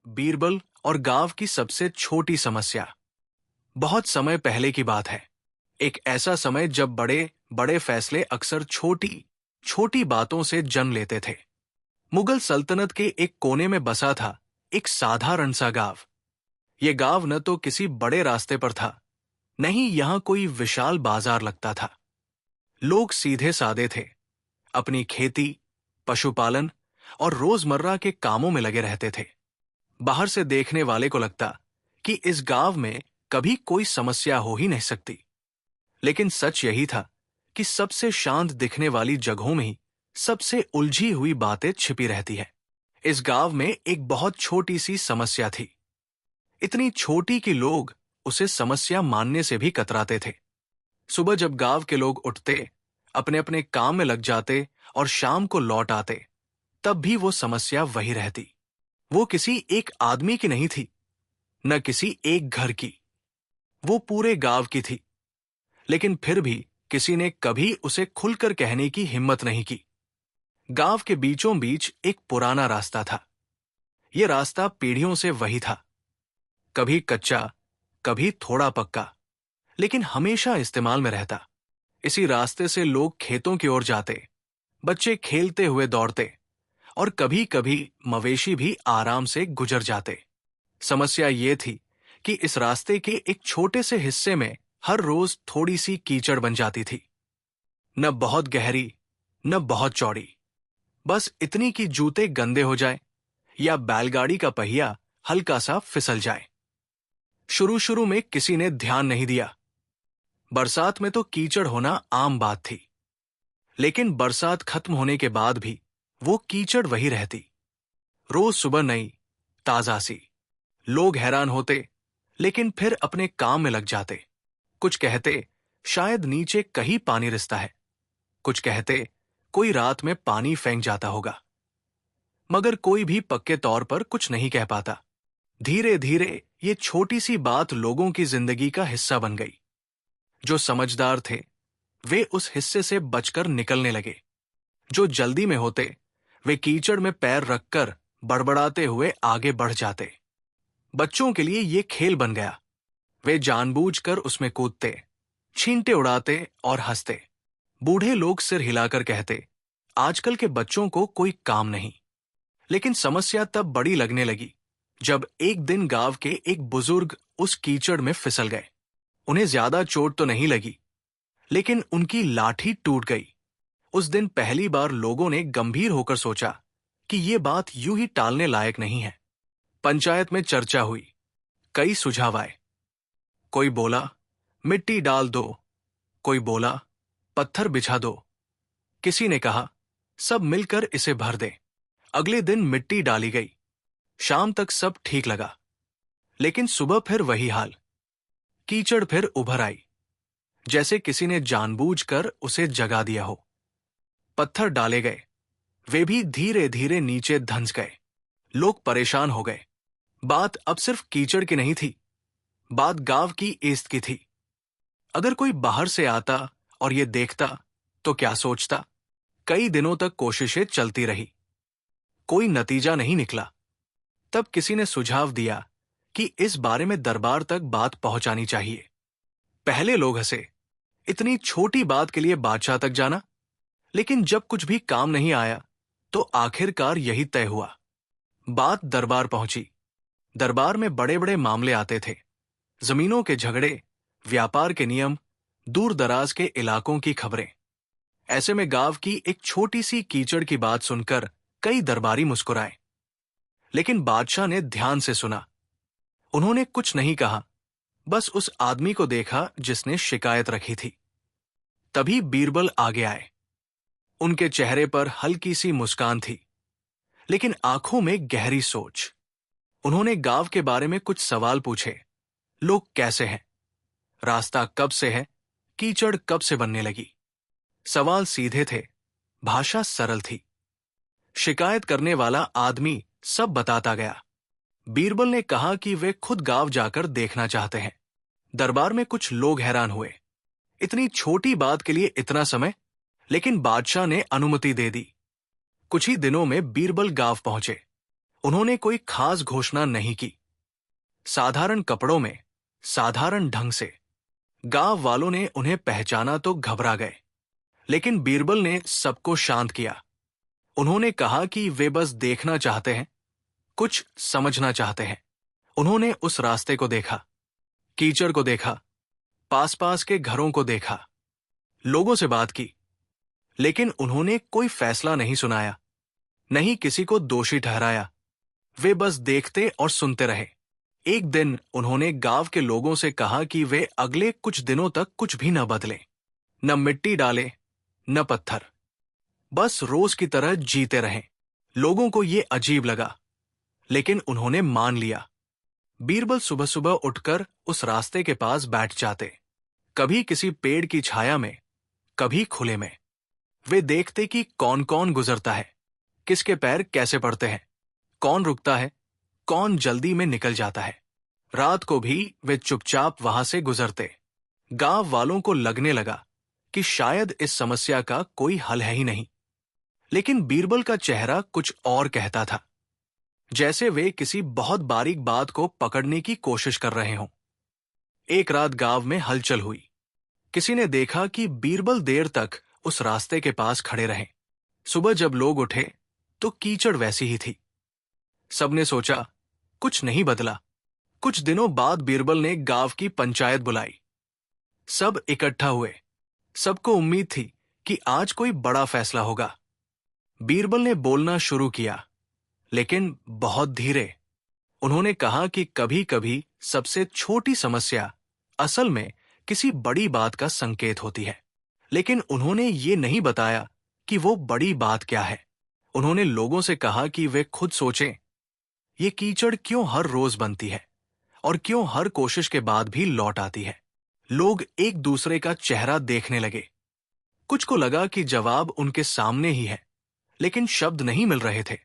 बीरबल और गांव की सबसे छोटी समस्या। बहुत समय पहले की बात है। एक ऐसा समय जब बड़े बड़े फैसले अक्सर छोटी छोटी बातों से जन्म लेते थे। मुगल सल्तनत के एक कोने में बसा था एक साधारण सा गांव। ये गांव न तो किसी बड़े रास्ते पर था, न ही यहां कोई विशाल बाजार लगता था। लोग सीधे सादे थे, अपनी खेती, पशुपालन और रोजमर्रा के कामों में लगे रहते थे। बाहर से देखने वाले को लगता कि इस गांव में कभी कोई समस्या हो ही नहीं सकती। लेकिन सच यही था कि सबसे शांत दिखने वाली जगहों में ही सबसे उलझी हुई बातें छिपी रहती है। इस गांव में एक बहुत छोटी सी समस्या थी, इतनी छोटी कि लोग उसे समस्या मानने से भी कतराते थे। सुबह जब गांव के लोग उठते, अपने अपने काम में लग जाते और शाम को लौट आते, तब भी वो समस्या वही रहती। वो किसी एक आदमी की नहीं थी, न किसी एक घर की, वो पूरे गांव की थी। लेकिन फिर भी किसी ने कभी उसे खुलकर कहने की हिम्मत नहीं की। गांव के बीचों बीच एक पुराना रास्ता था। यह रास्ता पीढ़ियों से वही था, कभी कच्चा, कभी थोड़ा पक्का, लेकिन हमेशा इस्तेमाल में रहता। इसी रास्ते से लोग खेतों की ओर जाते, बच्चे खेलते हुए दौड़ते और कभी कभी मवेशी भी आराम से गुजर जाते। समस्या ये थी कि इस रास्ते के एक छोटे से हिस्से में हर रोज थोड़ी सी कीचड़ बन जाती थी। न बहुत गहरी, न बहुत चौड़ी, बस इतनी कि जूते गंदे हो जाए या बैलगाड़ी का पहिया हल्का सा फिसल जाए। शुरू शुरू में किसी ने ध्यान नहीं दिया। बरसात में तो कीचड़ होना आम बात थी, लेकिन बरसात खत्म होने के बाद भी वो कीचड़ वही रहती। रोज सुबह नई, ताजा सी। लोग हैरान होते, लेकिन फिर अपने काम में लग जाते। कुछ कहते शायद नीचे कहीं पानी रिसता है, कुछ कहते कोई रात में पानी फेंक जाता होगा, मगर कोई भी पक्के तौर पर कुछ नहीं कह पाता। धीरे धीरे ये छोटी सी बात लोगों की जिंदगी का हिस्सा बन गई। जो समझदार थे वे उस हिस्से से बचकर निकलने लगे। जो जल्दी में होते वे कीचड़ में पैर रखकर बड़बड़ाते हुए आगे बढ़ जाते। बच्चों के लिए ये खेल बन गया। वे जानबूझकर उसमें कूदते, छींटे उड़ाते और हंसते। बूढ़े लोग सिर हिलाकर कहते, आजकल के बच्चों को कोई काम नहीं। लेकिन समस्या तब बड़ी लगने लगी जब एक दिन गांव के एक बुजुर्ग उस कीचड़ में फिसल गए। उन्हें ज्यादा चोट तो नहीं लगी, लेकिन उनकी लाठी टूट गई। उस दिन पहली बार लोगों ने गंभीर होकर सोचा कि ये बात यूं ही टालने लायक नहीं है। पंचायत में चर्चा हुई, कई सुझाव आए। कोई बोला मिट्टी डाल दो, कोई बोला पत्थर बिछा दो, किसी ने कहा सब मिलकर इसे भर दे। अगले दिन मिट्टी डाली गई। शाम तक सब ठीक लगा, लेकिन सुबह फिर वही हाल। कीचड़ फिर उभर आई, जैसे किसी ने जानबूझकर उसे जगा दिया हो। पत्थर डाले गए, वे भी धीरे धीरे नीचे धंस गए। लोग परेशान हो गए। बात अब सिर्फ कीचड़ की नहीं थी, बात गांव की एस्त की थी। अगर कोई बाहर से आता और ये देखता तो क्या सोचता? कई दिनों तक कोशिशें चलती रही, कोई नतीजा नहीं निकला। तब किसी ने सुझाव दिया कि इस बारे में दरबार तक बात पहुंचानी चाहिए। पहले लोग हंसे, इतनी छोटी बात के लिए बादशाह तक जाना। लेकिन जब कुछ भी काम नहीं आया तो आखिरकार यही तय हुआ। बात दरबार पहुंची। दरबार में बड़े बड़े मामले आते थे, जमीनों के झगड़े, व्यापार के नियम, दूर दराज के इलाकों की खबरें। ऐसे में गांव की एक छोटी सी कीचड़ की बात सुनकर कई दरबारी मुस्कुराए। लेकिन बादशाह ने ध्यान से सुना। उन्होंने कुछ नहीं कहा, बस उस आदमी को देखा जिसने शिकायत रखी थी। तभी बीरबल आगे आए। उनके चेहरे पर हल्की सी मुस्कान थी, लेकिन आंखों में गहरी सोच। उन्होंने गांव के बारे में कुछ सवाल पूछे। लोग कैसे हैं? रास्ता कब से है? कीचड़ कब से बनने लगी? सवाल सीधे थे, भाषा सरल थी। शिकायत करने वाला आदमी सब बताता गया। बीरबल ने कहा कि वे खुद गांव जाकर देखना चाहते हैं। दरबार में कुछ लोग हैरान हुए, इतनी छोटी बात के लिए इतना समय? लेकिन बादशाह ने अनुमति दे दी। कुछ ही दिनों में बीरबल गांव पहुंचे। उन्होंने कोई खास घोषणा नहीं की। साधारण कपड़ों में, साधारण ढंग से। गांव वालों ने उन्हें पहचाना तो घबरा गए, लेकिन बीरबल ने सबको शांत किया। उन्होंने कहा कि वे बस देखना चाहते हैं, कुछ समझना चाहते हैं। उन्होंने उस रास्ते को देखा, कीचड़ को देखा, पास पास के घरों को देखा, लोगों से बात की, लेकिन उन्होंने कोई फैसला नहीं सुनाया, नहीं किसी को दोषी ठहराया। वे बस देखते और सुनते रहे। एक दिन उन्होंने गांव के लोगों से कहा कि वे अगले कुछ दिनों तक कुछ भी न बदलें, न मिट्टी डालें, न पत्थर, बस रोज की तरह जीते रहें। लोगों को ये अजीब लगा, लेकिन उन्होंने मान लिया। बीरबल सुबह सुबह उठकर उस रास्ते के पास बैठ जाते, कभी किसी पेड़ की छाया में, कभी खुले में। वे देखते कि कौन कौन गुजरता है, किसके पैर कैसे पड़ते हैं, कौन रुकता है, कौन जल्दी में निकल जाता है। रात को भी वे चुपचाप वहां से गुजरते। गांव वालों को लगने लगा कि शायद इस समस्या का कोई हल है ही नहीं। लेकिन बीरबल का चेहरा कुछ और कहता था, जैसे वे किसी बहुत बारीक बात को पकड़ने की कोशिश कर रहे हों। एक रात गांव में हलचल हुई। किसी ने देखा कि बीरबल देर तक उस रास्ते के पास खड़े रहे। सुबह जब लोग उठे तो कीचड़ वैसी ही थी। सबने सोचा कुछ नहीं बदला। कुछ दिनों बाद बीरबल ने गांव की पंचायत बुलाई। सब इकट्ठा हुए। सबको उम्मीद थी कि आज कोई बड़ा फैसला होगा। बीरबल ने बोलना शुरू किया, लेकिन बहुत धीरे। उन्होंने कहा कि कभी कभी सबसे छोटी समस्या असल में किसी बड़ी बात का संकेत होती है। लेकिन उन्होंने ये नहीं बताया कि वो बड़ी बात क्या है। उन्होंने लोगों से कहा कि वे खुद सोचें, ये कीचड़ क्यों हर रोज बनती है और क्यों हर कोशिश के बाद भी लौट आती है। लोग एक दूसरे का चेहरा देखने लगे। कुछ को लगा कि जवाब उनके सामने ही है, लेकिन शब्द नहीं मिल रहे थे।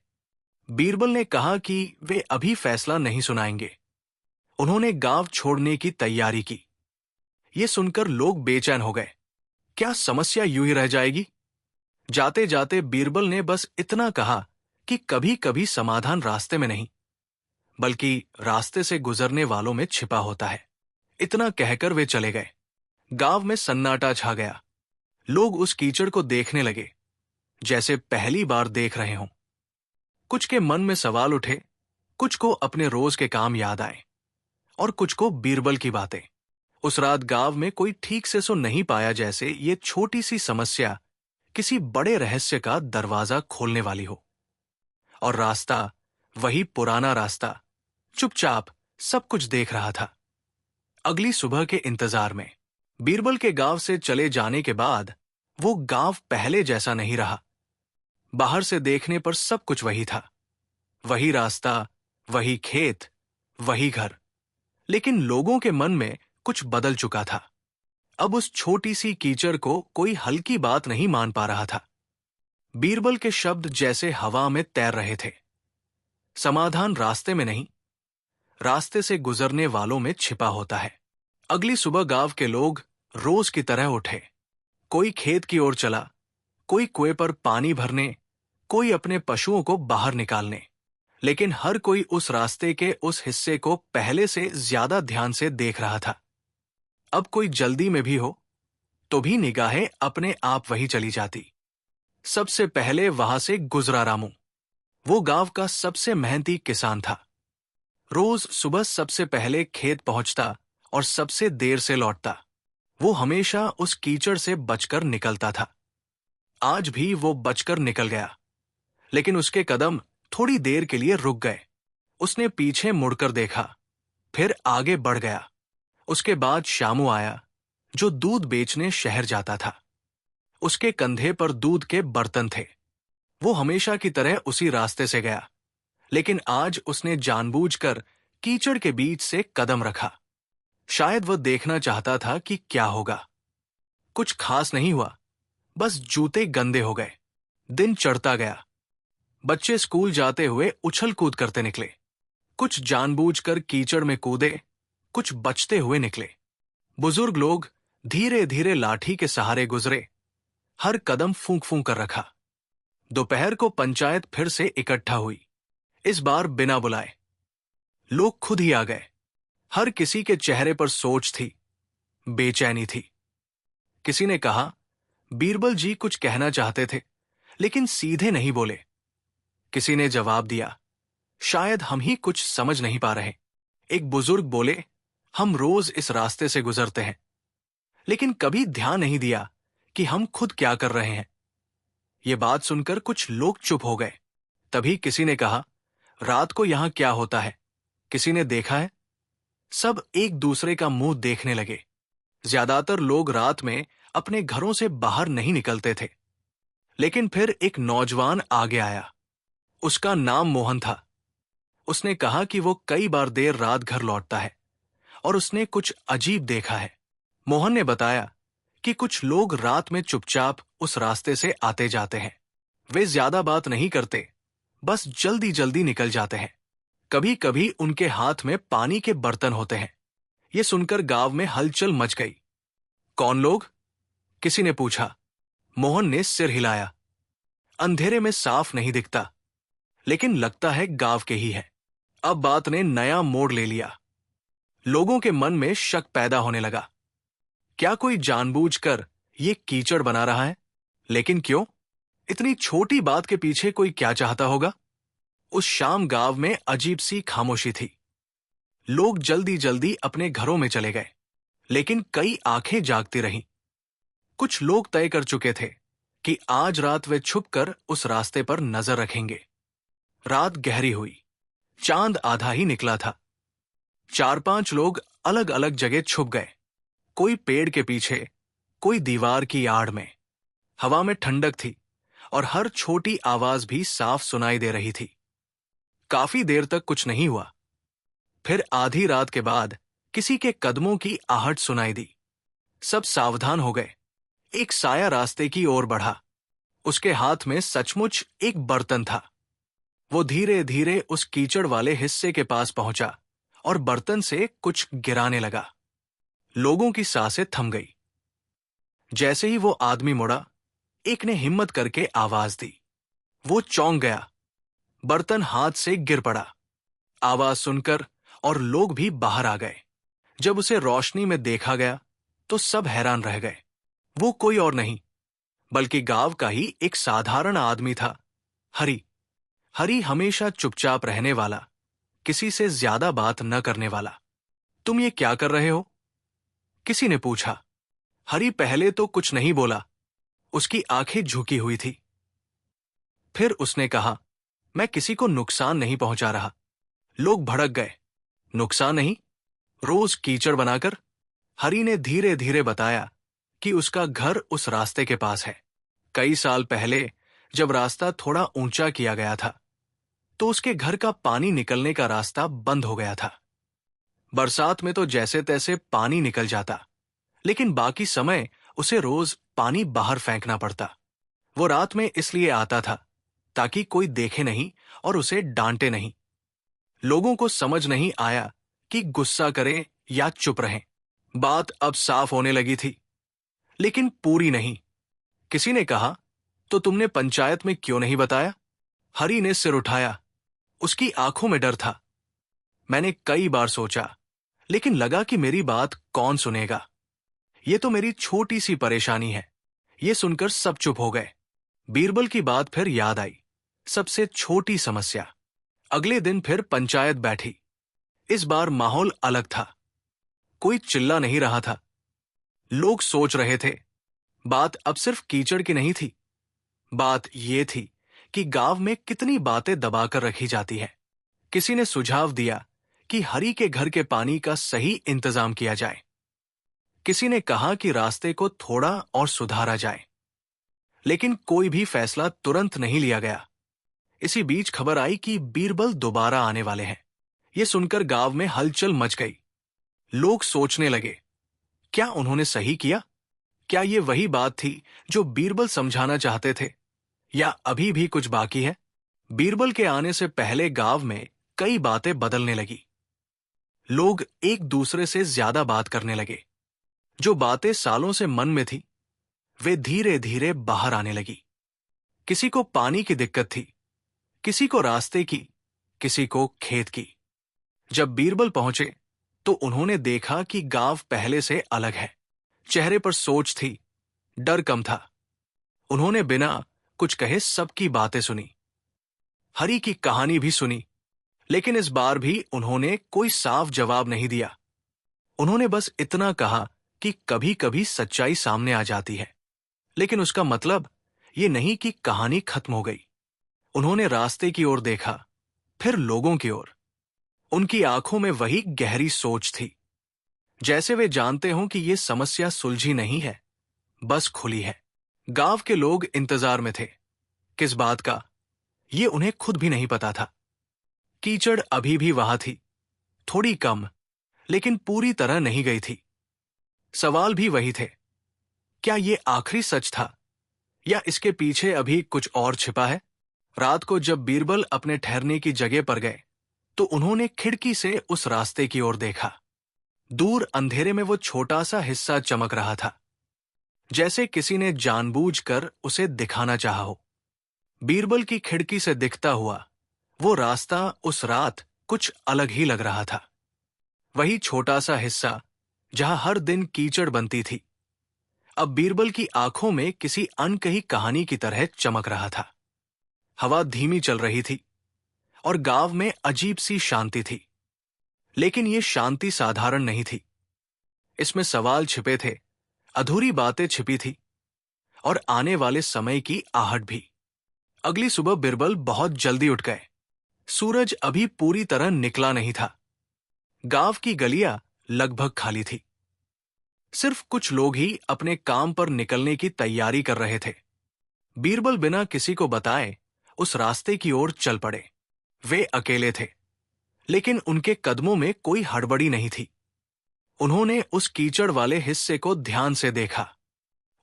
बीरबल ने कहा कि वे अभी फैसला नहीं सुनाएंगे। उन्होंने गांव छोड़ने की तैयारी की। ये सुनकर लोग बेचैन हो गए। क्या समस्या यूं ही रह जाएगी? जाते जाते बीरबल ने बस इतना कहा कि कभी कभी समाधान रास्ते में नहीं, बल्कि रास्ते से गुजरने वालों में छिपा होता है। इतना कहकर वे चले गए। गांव में सन्नाटा छा गया। लोग उस कीचड़ को देखने लगे, जैसे पहली बार देख रहे हों। कुछ के मन में सवाल उठे, कुछ को अपने रोज के काम याद आए, और कुछ को बीरबल की बातें। उस रात गांव में कोई ठीक से सो नहीं पाया, जैसे ये छोटी सी समस्या किसी बड़े रहस्य का दरवाजा खोलने वाली हो। और रास्ता, वही पुराना रास्ता, चुपचाप सब कुछ देख रहा था। अगली सुबह के इंतजार में। बीरबल के गांव से चले जाने के बाद वो गांव पहले जैसा नहीं रहा। बाहर से देखने पर सब कुछ वही था, वही रास्ता, वही खेत, वही घर। लेकिन लोगों के मन में कुछ बदल चुका था। अब उस छोटी सी कीचड़ को कोई हल्की बात नहीं मान पा रहा था। बीरबल के शब्द जैसे हवा में तैर रहे थे। समाधान रास्ते में नहीं, रास्ते से गुजरने वालों में छिपा होता है। अगली सुबह गांव के लोग रोज की तरह उठे। कोई खेत की ओर चला, कोई कुएं पर पानी भरने, कोई अपने पशुओं को बाहर निकालने। लेकिन हर कोई उस रास्ते के उस हिस्से को पहले से ज्यादा ध्यान से देख रहा था। अब कोई जल्दी में भी हो तो भी निगाहें अपने आप वही चली जाती। सबसे पहले वहां से गुजरा रामू। वो गांव का सबसे मेहनती किसान था। रोज सुबह सबसे पहले खेत पहुंचता और सबसे देर से लौटता। वो हमेशा उस कीचड़ से बचकर निकलता था। आज भी वो बचकर निकल गया, लेकिन उसके कदम थोड़ी देर के लिए रुक गए। उसने पीछे मुड़कर देखा, फिर आगे बढ़ गया। उसके बाद शामू आया, जो दूध बेचने शहर जाता था। उसके कंधे पर दूध के बर्तन थे। वो हमेशा की तरह उसी रास्ते से गया, लेकिन आज उसने जानबूझकर कीचड़ के बीच से कदम रखा। शायद वह देखना चाहता था कि क्या होगा। कुछ खास नहीं हुआ, बस जूते गंदे हो गए। दिन चढ़ता गया। बच्चे स्कूल जाते हुए उछल कूद करते निकले। कुछ जानबूझकर कीचड़ में कूदे, कुछ बचते हुए निकले। बुजुर्ग लोग धीरे धीरे लाठी के सहारे गुजरे, हर कदम फूंक फूंक कर रखा। दोपहर को पंचायत फिर से इकट्ठा हुई। इस बार बिना बुलाए लोग खुद ही आ गए। हर किसी के चेहरे पर सोच थी, बेचैनी थी। किसी ने कहा, बीरबल जी कुछ कहना चाहते थे, लेकिन सीधे नहीं बोले। किसी ने जवाब दिया, शायद हम ही कुछ समझ नहीं पा रहे। एक बुजुर्ग बोले, हम रोज इस रास्ते से गुजरते हैं, लेकिन कभी ध्यान नहीं दिया कि हम खुद क्या कर रहे हैं। ये बात सुनकर कुछ लोग चुप हो गए। तभी किसी ने कहा, रात को यहां क्या होता है? किसी ने देखा है? सब एक दूसरे का मुंह देखने लगे। ज्यादातर लोग रात में अपने घरों से बाहर नहीं निकलते थे। लेकिन फिर एक नौजवान आगे आया। उसका नाम मोहन था। उसने कहा कि वो कई बार देर रात घर लौटता है और उसने कुछ अजीब देखा है। मोहन ने बताया कि कुछ लोग रात में चुपचाप उस रास्ते से आते जाते हैं। वे ज्यादा बात नहीं करते, बस जल्दी जल्दी निकल जाते हैं। कभी कभी उनके हाथ में पानी के बर्तन होते हैं। ये सुनकर गांव में हलचल मच गई। कौन लोग? किसी ने पूछा। मोहन ने सिर हिलाया। अंधेरे में साफ नहीं दिखता, लेकिन लगता है गांव के ही है। अब बात ने नया मोड़ ले लिया। लोगों के मन में शक पैदा होने लगा। क्या कोई जानबूझकर ये कीचड़ बना रहा है? लेकिन क्यों? इतनी छोटी बात के पीछे कोई क्या चाहता होगा? उस शाम गांव में अजीब सी खामोशी थी। लोग जल्दी जल्दी अपने घरों में चले गए, लेकिन कई आंखें जागती रहीं। कुछ लोग तय कर चुके थे कि आज रात वे छुपकर उस रास्ते पर नजर रखेंगे। रात गहरी हुई। चांद आधा ही निकला था। 4-5 लोग अलग अलग जगह छुप गए। कोई पेड़ के पीछे, कोई दीवार की आड़ में। हवा में ठंडक थी और हर छोटी आवाज भी साफ सुनाई दे रही थी। काफी देर तक कुछ नहीं हुआ। फिर आधी रात के बाद किसी के कदमों की आहट सुनाई दी। सब सावधान हो गए। एक साया रास्ते की ओर बढ़ा। उसके हाथ में सचमुच एक बर्तन था। वो धीरे धीरे उस कीचड़ वाले हिस्से के पास पहुंचा और बर्तन से कुछ गिराने लगा। लोगों की सांसें थम गई। जैसे ही वो आदमी मुड़ा, एक ने हिम्मत करके आवाज दी। वो चौंक गया। बर्तन हाथ से गिर पड़ा। आवाज सुनकर और लोग भी बाहर आ गए। जब उसे रोशनी में देखा गया तो सब हैरान रह गए। वो कोई और नहीं, बल्कि गांव का ही एक साधारण आदमी था, हरी। हरी हमेशा चुपचाप रहने वाला, किसी से ज्यादा बात न करने वाला। तुम ये क्या कर रहे हो? किसी ने पूछा। हरी पहले तो कुछ नहीं बोला। उसकी आंखें झुकी हुई थी। फिर उसने कहा, मैं किसी को नुकसान नहीं पहुंचा रहा। लोग भड़क गए। नुकसान नहीं? रोज कीचड़ बनाकर? हरी ने धीरे धीरे बताया कि उसका घर उस रास्ते के पास है। कई साल पहले जब रास्ता थोड़ा ऊंचा किया गया था, तो उसके घर का पानी निकलने का रास्ता बंद हो गया था। बरसात में तो जैसे तैसे पानी निकल जाता, लेकिन बाकी समय उसे रोज पानी बाहर फेंकना पड़ता। वो रात में इसलिए आता था ताकि कोई देखे नहीं और उसे डांटे नहीं। लोगों को समझ नहीं आया कि गुस्सा करें या चुप रहें। बात अब साफ होने लगी थी, लेकिन पूरी नहीं। किसी ने कहा, तो तुमने पंचायत में क्यों नहीं बताया? हरी ने सिर उठाया। उसकी आंखों में डर था। मैंने कई बार सोचा, लेकिन लगा कि मेरी बात कौन सुनेगा। ये तो मेरी छोटी सी परेशानी है। ये सुनकर सब चुप हो गए। बीरबल की बात फिर याद आई। सबसे छोटी समस्या। अगले दिन फिर पंचायत बैठी। इस बार माहौल अलग था। कोई चिल्ला नहीं रहा था। लोग सोच रहे थे। बात अब सिर्फ कीचड़ की नहीं थी। बात ये थी कि गांव में कितनी बातें दबाकर रखी जाती हैं। किसी ने सुझाव दिया कि हरी के घर के पानी का सही इंतजाम किया जाए। किसी ने कहा कि रास्ते को थोड़ा और सुधारा जाए। लेकिन कोई भी फैसला तुरंत नहीं लिया गया। इसी बीच खबर आई कि बीरबल दोबारा आने वाले हैं। यह सुनकर गांव में हलचल मच गई। लोग सोचने लगे, क्या उन्होंने सही किया? क्या ये वही बात थी जो बीरबल समझाना चाहते थे, या अभी भी कुछ बाकी है? बीरबल के आने से पहले गांव में कई बातें बदलने लगी। लोग एक दूसरे से ज्यादा बात करने लगे। जो बातें सालों से मन में थी, वे धीरे धीरे बाहर आने लगी। किसी को पानी की दिक्कत थी, किसी को रास्ते की, किसी को खेत की। जब बीरबल पहुंचे तो उन्होंने देखा कि गांव पहले से अलग है। चेहरे पर सोच थी, डर कम था। उन्होंने बिना कुछ कहे सबकी बातें सुनी, हरी की कहानी भी सुनी, लेकिन इस बार भी उन्होंने कोई साफ जवाब नहीं दिया। उन्होंने बस इतना कहा कि कभी कभी सच्चाई सामने आ जाती है, लेकिन उसका मतलब ये नहीं कि कहानी खत्म हो गई। उन्होंने रास्ते की ओर देखा, फिर लोगों की ओर। उनकी आंखों में वही गहरी सोच थी, जैसे वे जानते हों कि ये समस्या सुलझी नहीं है, बस खुली है। गांव के लोग इंतजार में थे। किस बात का, ये उन्हें खुद भी नहीं पता था। कीचड़ अभी भी वहां थी, थोड़ी कम, लेकिन पूरी तरह नहीं गई थी। सवाल भी वही थे, क्या ये आखिरी सच था या इसके पीछे अभी कुछ और छिपा है? रात को जब बीरबल अपने ठहरने की जगह पर गए तो उन्होंने खिड़की से उस रास्ते की ओर देखा। दूर अंधेरे में वो छोटा सा हिस्सा चमक रहा था, जैसे किसी ने जानबूझकर उसे दिखाना चाहा हो। बीरबल की खिड़की से दिखता हुआ वो रास्ता उस रात कुछ अलग ही लग रहा था। वही छोटा सा हिस्सा जहां हर दिन कीचड़ बनती थी, अब बीरबल की आंखों में किसी अनकही कहानी की तरह चमक रहा था। हवा धीमी चल रही थी और गांव में अजीब सी शांति थी, लेकिन ये शांति साधारण नहीं थी। इसमें सवाल छिपे थे, अधूरी बातें छिपी थी और आने वाले समय की आहट भी। अगली सुबह बीरबल बहुत जल्दी उठ गए। सूरज अभी पूरी तरह निकला नहीं था। गांव की गलियां लगभग खाली थी। सिर्फ कुछ लोग ही अपने काम पर निकलने की तैयारी कर रहे थे। बीरबल बिना किसी को बताए उस रास्ते की ओर चल पड़े। वे अकेले थे, लेकिन उनके कदमों में कोई हड़बड़ी नहीं थी। उन्होंने उस कीचड़ वाले हिस्से को ध्यान से देखा।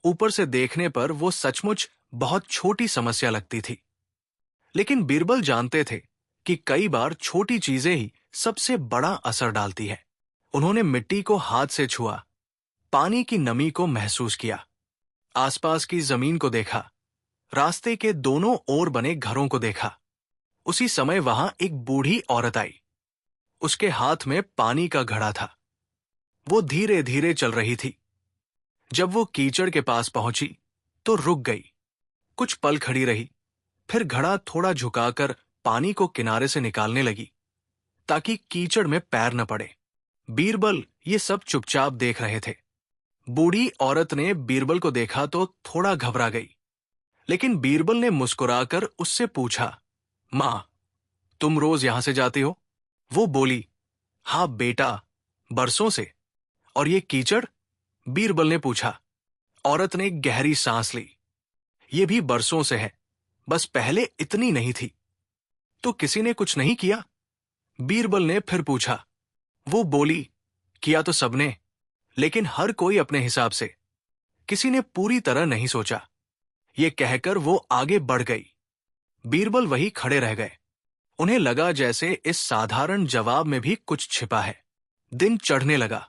ऊपर से देखने पर वो सचमुच बहुत छोटी समस्या लगती थी, लेकिन बीरबल जानते थे कि कई बार छोटी चीजें ही सबसे बड़ा असर डालती है। उन्होंने मिट्टी को हाथ से छुआ, पानी की नमी को महसूस किया, आसपास की जमीन को देखा, रास्ते के दोनों ओर बने घरों को देखा। उसी समय वहां एक बूढ़ी औरत आई। उसके हाथ में पानी का घड़ा था। वो धीरे धीरे चल रही थी। जब वो कीचड़ के पास पहुंची तो रुक गई, कुछ पल खड़ी रही, फिर घड़ा थोड़ा झुकाकर पानी को किनारे से निकालने लगी ताकि कीचड़ में पैर न पड़े। बीरबल ये सब चुपचाप देख रहे थे। बूढ़ी औरत ने बीरबल को देखा तो थोड़ा घबरा गई, लेकिन बीरबल ने मुस्कुराकर उससे पूछा, मां, तुम रोज यहां से जाती हो? वो बोली, हाँ बेटा, बरसों से। और ये कीचड़? बीरबल ने पूछा। औरत ने गहरी सांस ली। ये भी बरसों से है, बस पहले इतनी नहीं थी। तो किसी ने कुछ नहीं किया? बीरबल ने फिर पूछा। वो बोली, किया तो सबने, लेकिन हर कोई अपने हिसाब से। किसी ने पूरी तरह नहीं सोचा। ये कहकर वो आगे बढ़ गई। बीरबल वही खड़े रह गए। उन्हें लगा जैसे इस साधारण जवाब में भी कुछ छिपा है। दिन चढ़ने लगा।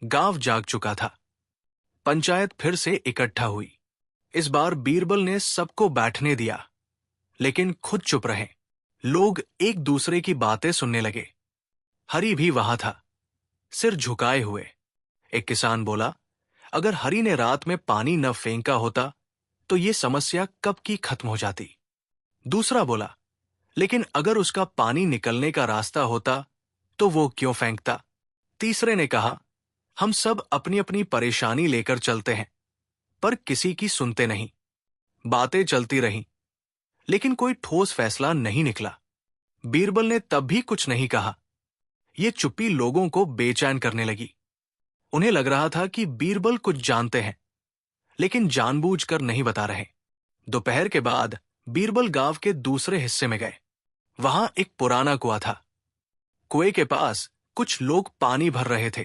गांव जाग चुका था। पंचायत फिर से इकट्ठा हुई। इस बार बीरबल ने सबको बैठने दिया, लेकिन खुद चुप रहे। लोग एक दूसरे की बातें सुनने लगे। हरी भी वहां था, सिर झुकाए हुए। एक किसान बोला, अगर हरी ने रात में पानी न फेंका होता तो ये समस्या कब की खत्म हो जाती। दूसरा बोला, लेकिन अगर उसका पानी निकलने का रास्ता होता तो वो क्यों फेंकता। तीसरे ने कहा, हम सब अपनी अपनी परेशानी लेकर चलते हैं, पर किसी की सुनते नहीं। बातें चलती रहीं, लेकिन कोई ठोस फैसला नहीं निकला। बीरबल ने तब भी कुछ नहीं कहा। ये चुप्पी लोगों को बेचैन करने लगी। उन्हें लग रहा था कि बीरबल कुछ जानते हैं, लेकिन जानबूझकर नहीं बता रहे। दोपहर के बाद बीरबल गांव के दूसरे हिस्से में गए। वहां एक पुराना कुआं था। कुएं के पास कुछ लोग पानी भर रहे थे।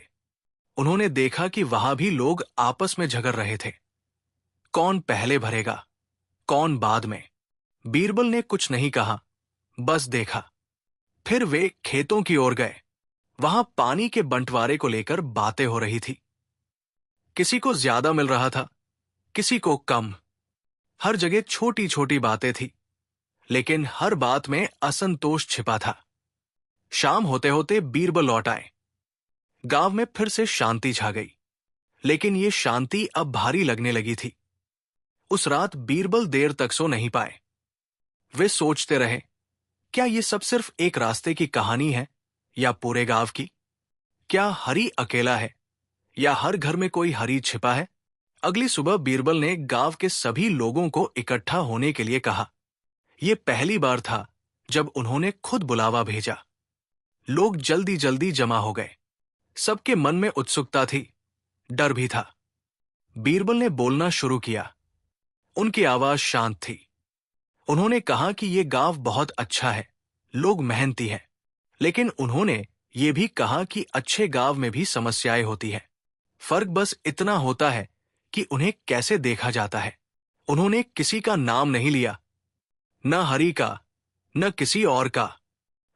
उन्होंने देखा कि वहां भी लोग आपस में झगड़ रहे थे। कौन पहले भरेगा, कौन बाद में। बीरबल ने कुछ नहीं कहा, बस देखा। फिर वे खेतों की ओर गए। वहां पानी के बंटवारे को लेकर बातें हो रही थी। किसी को ज्यादा मिल रहा था, किसी को कम। हर जगह छोटी छोटी बातें थी, लेकिन हर बात में असंतोष छिपा था। शाम होते होते बीरबल लौट आए। गांव में फिर से शांति छा गई, लेकिन ये शांति अब भारी लगने लगी थी। उस रात बीरबल देर तक सो नहीं पाए। वे सोचते रहे, क्या ये सब सिर्फ एक रास्ते की कहानी है या पूरे गांव की? क्या हरी अकेला है या हर घर में कोई हरी छिपा है? अगली सुबह बीरबल ने गांव के सभी लोगों को इकट्ठा होने के लिए कहा। यह पहली बार था जब उन्होंने खुद बुलावा भेजा। लोग जल्दी जल्दी जमा हो गए। सबके मन में उत्सुकता थी, डर भी था। बीरबल ने बोलना शुरू किया। उनकी आवाज शांत थी। उन्होंने कहा कि यह गांव बहुत अच्छा है, लोग मेहनती हैं। लेकिन उन्होंने ये भी कहा कि अच्छे गांव में भी समस्याएं होती हैं। फर्क बस इतना होता है कि उन्हें कैसे देखा जाता है। उन्होंने किसी का नाम नहीं लिया, न हरी का, न किसी और का।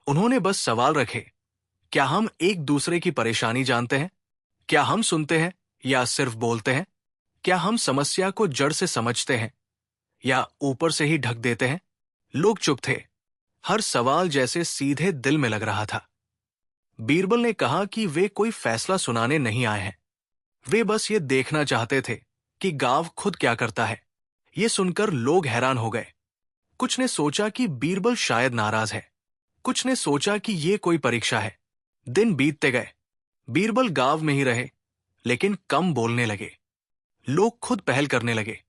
उन्होंने बस सवाल रखे, क्या हम एक दूसरे की परेशानी जानते हैं? क्या हम सुनते हैं या सिर्फ बोलते हैं? क्या हम समस्या को जड़ से समझते हैं या ऊपर से ही ढक देते हैं? लोग चुप थे। हर सवाल जैसे सीधे दिल में लग रहा था। बीरबल ने कहा कि वे कोई फैसला सुनाने नहीं आए हैं। वे बस ये देखना चाहते थे कि गांव खुद क्या करता है। ये सुनकर लोग हैरान हो गए। कुछ ने सोचा कि बीरबल शायद नाराज है। कुछ ने सोचा कि ये कोई परीक्षा है। दिन बीतते गए। बीरबल गांव में ही रहे, लेकिन कम बोलने लगे। लोग खुद पहल करने लगे।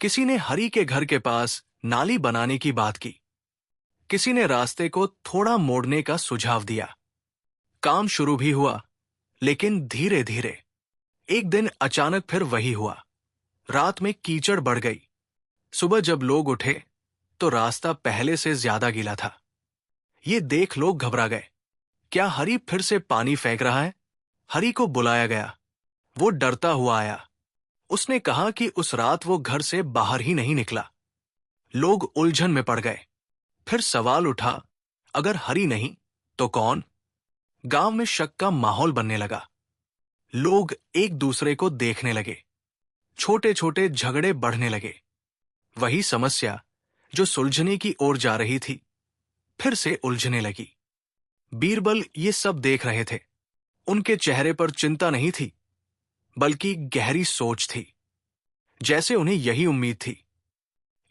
किसी ने हरी के घर के पास नाली बनाने की बात की। किसी ने रास्ते को थोड़ा मोड़ने का सुझाव दिया। काम शुरू भी हुआ, लेकिन धीरे धीरे। एक दिन अचानक फिर वही हुआ। रात में कीचड़ बढ़ गई। सुबह जब लोग उठे तो रास्ता पहले से ज्यादा गीला था। ये देख लोग घबरा गए। क्या हरी फिर से पानी फेंक रहा है? हरी को बुलाया गया। वो डरता हुआ आया। उसने कहा कि उस रात वो घर से बाहर ही नहीं निकला। लोग उलझन में पड़ गए। फिर सवाल उठा, अगर हरी नहीं तो कौन? गांव में शक का माहौल बनने लगा। लोग एक दूसरे को देखने लगे। छोटे छोटे झगड़े बढ़ने लगे। वही समस्या जो सुलझने की ओर जा रही थी, फिर से उलझने लगी। बीरबल ये सब देख रहे थे। उनके चेहरे पर चिंता नहीं थी, बल्कि गहरी सोच थी, जैसे उन्हें यही उम्मीद थी।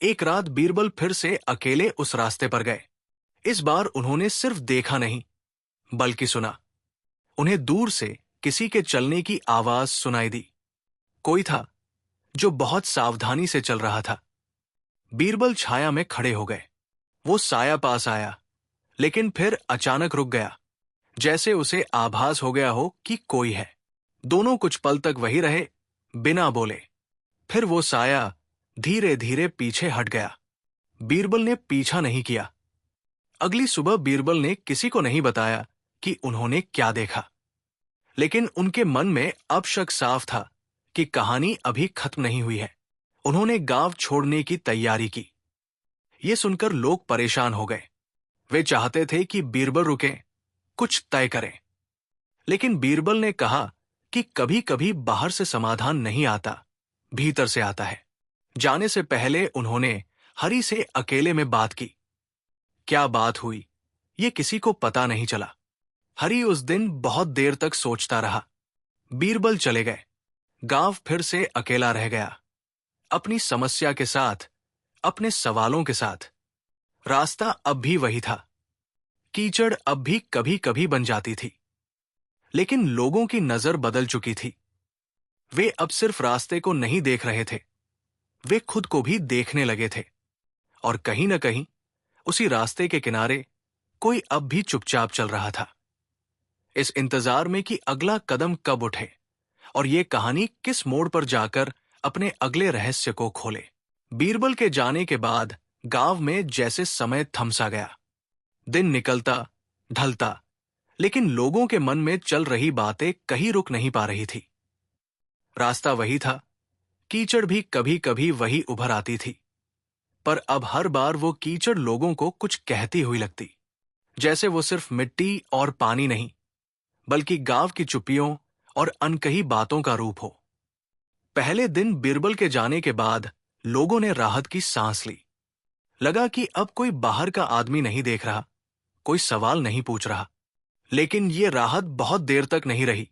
एक रात बीरबल फिर से अकेले उस रास्ते पर गए। इस बार उन्होंने सिर्फ देखा नहीं, बल्कि सुना। उन्हें दूर से किसी के चलने की आवाज सुनाई दी। कोई था जो बहुत सावधानी से चल रहा था। बीरबल छाया में खड़े हो गए। वो साया पास आया, लेकिन फिर अचानक रुक गया, जैसे उसे आभास हो गया हो कि कोई है। दोनों कुछ पल तक वही रहे, बिना बोले। फिर वो साया धीरे धीरे पीछे हट गया। बीरबल ने पीछा नहीं किया। अगली सुबह बीरबल ने किसी को नहीं बताया कि उन्होंने क्या देखा, लेकिन उनके मन में अब शक साफ था कि कहानी अभी खत्म नहीं हुई है। उन्होंने गांव छोड़ने की तैयारी की। ये सुनकर लोग परेशान हो गए। वे चाहते थे कि बीरबल रुकें, कुछ तय करें। लेकिन बीरबल ने कहा कि कभी कभी बाहर से समाधान नहीं आता, भीतर से आता है। जाने से पहले उन्होंने हरी से अकेले में बात की। क्या बात हुई, ये किसी को पता नहीं चला। हरी उस दिन बहुत देर तक सोचता रहा। बीरबल चले गए। गांव फिर से अकेला रह गया, अपनी समस्या के साथ, अपने सवालों के साथ। रास्ता अब भी वही था। कीचड़ अब भी कभी कभी बन जाती थी, लेकिन लोगों की नजर बदल चुकी थी। वे अब सिर्फ रास्ते को नहीं देख रहे थे, वे खुद को भी देखने लगे थे। और कहीं न कहीं उसी रास्ते के किनारे कोई अब भी चुपचाप चल रहा था, इस इंतजार में कि अगला कदम कब उठे और ये कहानी किस मोड़ पर जाकर अपने अगले रहस्य को खोले। बीरबल के जाने के बाद गांव में जैसे समय थमसा गया। दिन निकलता, ढलता, लेकिन लोगों के मन में चल रही बातें कहीं रुक नहीं पा रही थी। रास्ता वही था, कीचड़ भी कभी कभी वही उभर आती थी, पर अब हर बार वो कीचड़ लोगों को कुछ कहती हुई लगती, जैसे वो सिर्फ मिट्टी और पानी नहीं, बल्कि गांव की चुप्पियों और अनकही बातों का रूप हो। पहले दिन बीरबल के जाने के बाद लोगों ने राहत की सांस ली। लगा कि अब कोई बाहर का आदमी नहीं देख रहा, कोई सवाल नहीं पूछ रहा। लेकिन ये राहत बहुत देर तक नहीं रही।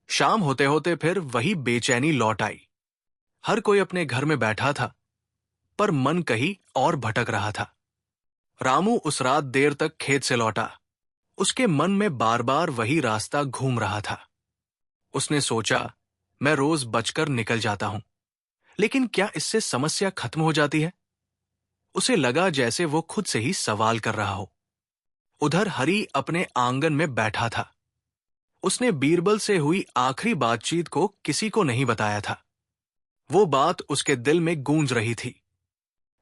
शाम होते होते फिर वही बेचैनी लौट आई। हर कोई अपने घर में बैठा था, पर मन कहीं और भटक रहा था। रामू उस रात देर तक खेत से लौटा। उसके मन में बार बार वही रास्ता घूम रहा था। उसने सोचा, मैं रोज बचकर निकल जाता हूं, लेकिन क्या इससे समस्या खत्म हो जाती है? उसे लगा जैसे वो खुद से ही सवाल कर रहा हो। उधर हरी अपने आंगन में बैठा था। उसने बीरबल से हुई आखिरी बातचीत को किसी को नहीं बताया था। वो बात उसके दिल में गूंज रही थी।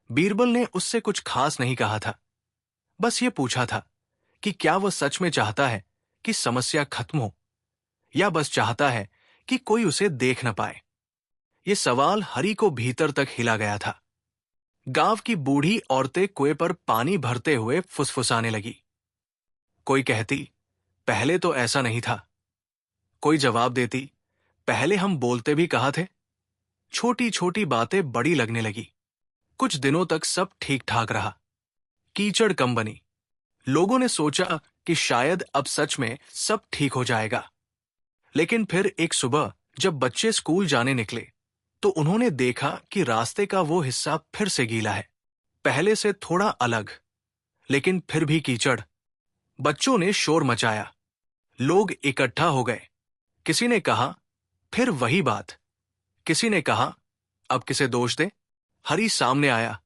बीरबल ने उससे कुछ खास नहीं कहा था, बस ये पूछा था कि क्या वह सच में चाहता है कि समस्या खत्म हो, या बस चाहता है कि कोई उसे देख न पाए। ये सवाल हरी को भीतर तक हिला गया था। गांव की बूढ़ी औरतें कुएं पर पानी भरते हुए फुसफुसाने लगी। कोई कहती, पहले तो ऐसा नहीं था। कोई जवाब देती, पहले हम बोलते भी कहाँ थे। छोटी छोटी बातें बड़ी लगने लगी। कुछ दिनों तक सब ठीक ठाक रहा। कीचड़ कम बनी। लोगों ने सोचा कि शायद अब सच में सब ठीक हो जाएगा। लेकिन फिर एक सुबह जब बच्चे स्कूल जाने निकले, तो उन्होंने देखा कि रास्ते का वो हिस्सा फिर से गीला है, पहले से थोड़ा अलग, लेकिन फिर भी कीचड़। बच्चों ने शोर मचाया। लोग इकट्ठा हो गए। किसी ने कहा, फिर वही बात। किसी ने कहा, अब किसे दोष दे। हरी सामने आया।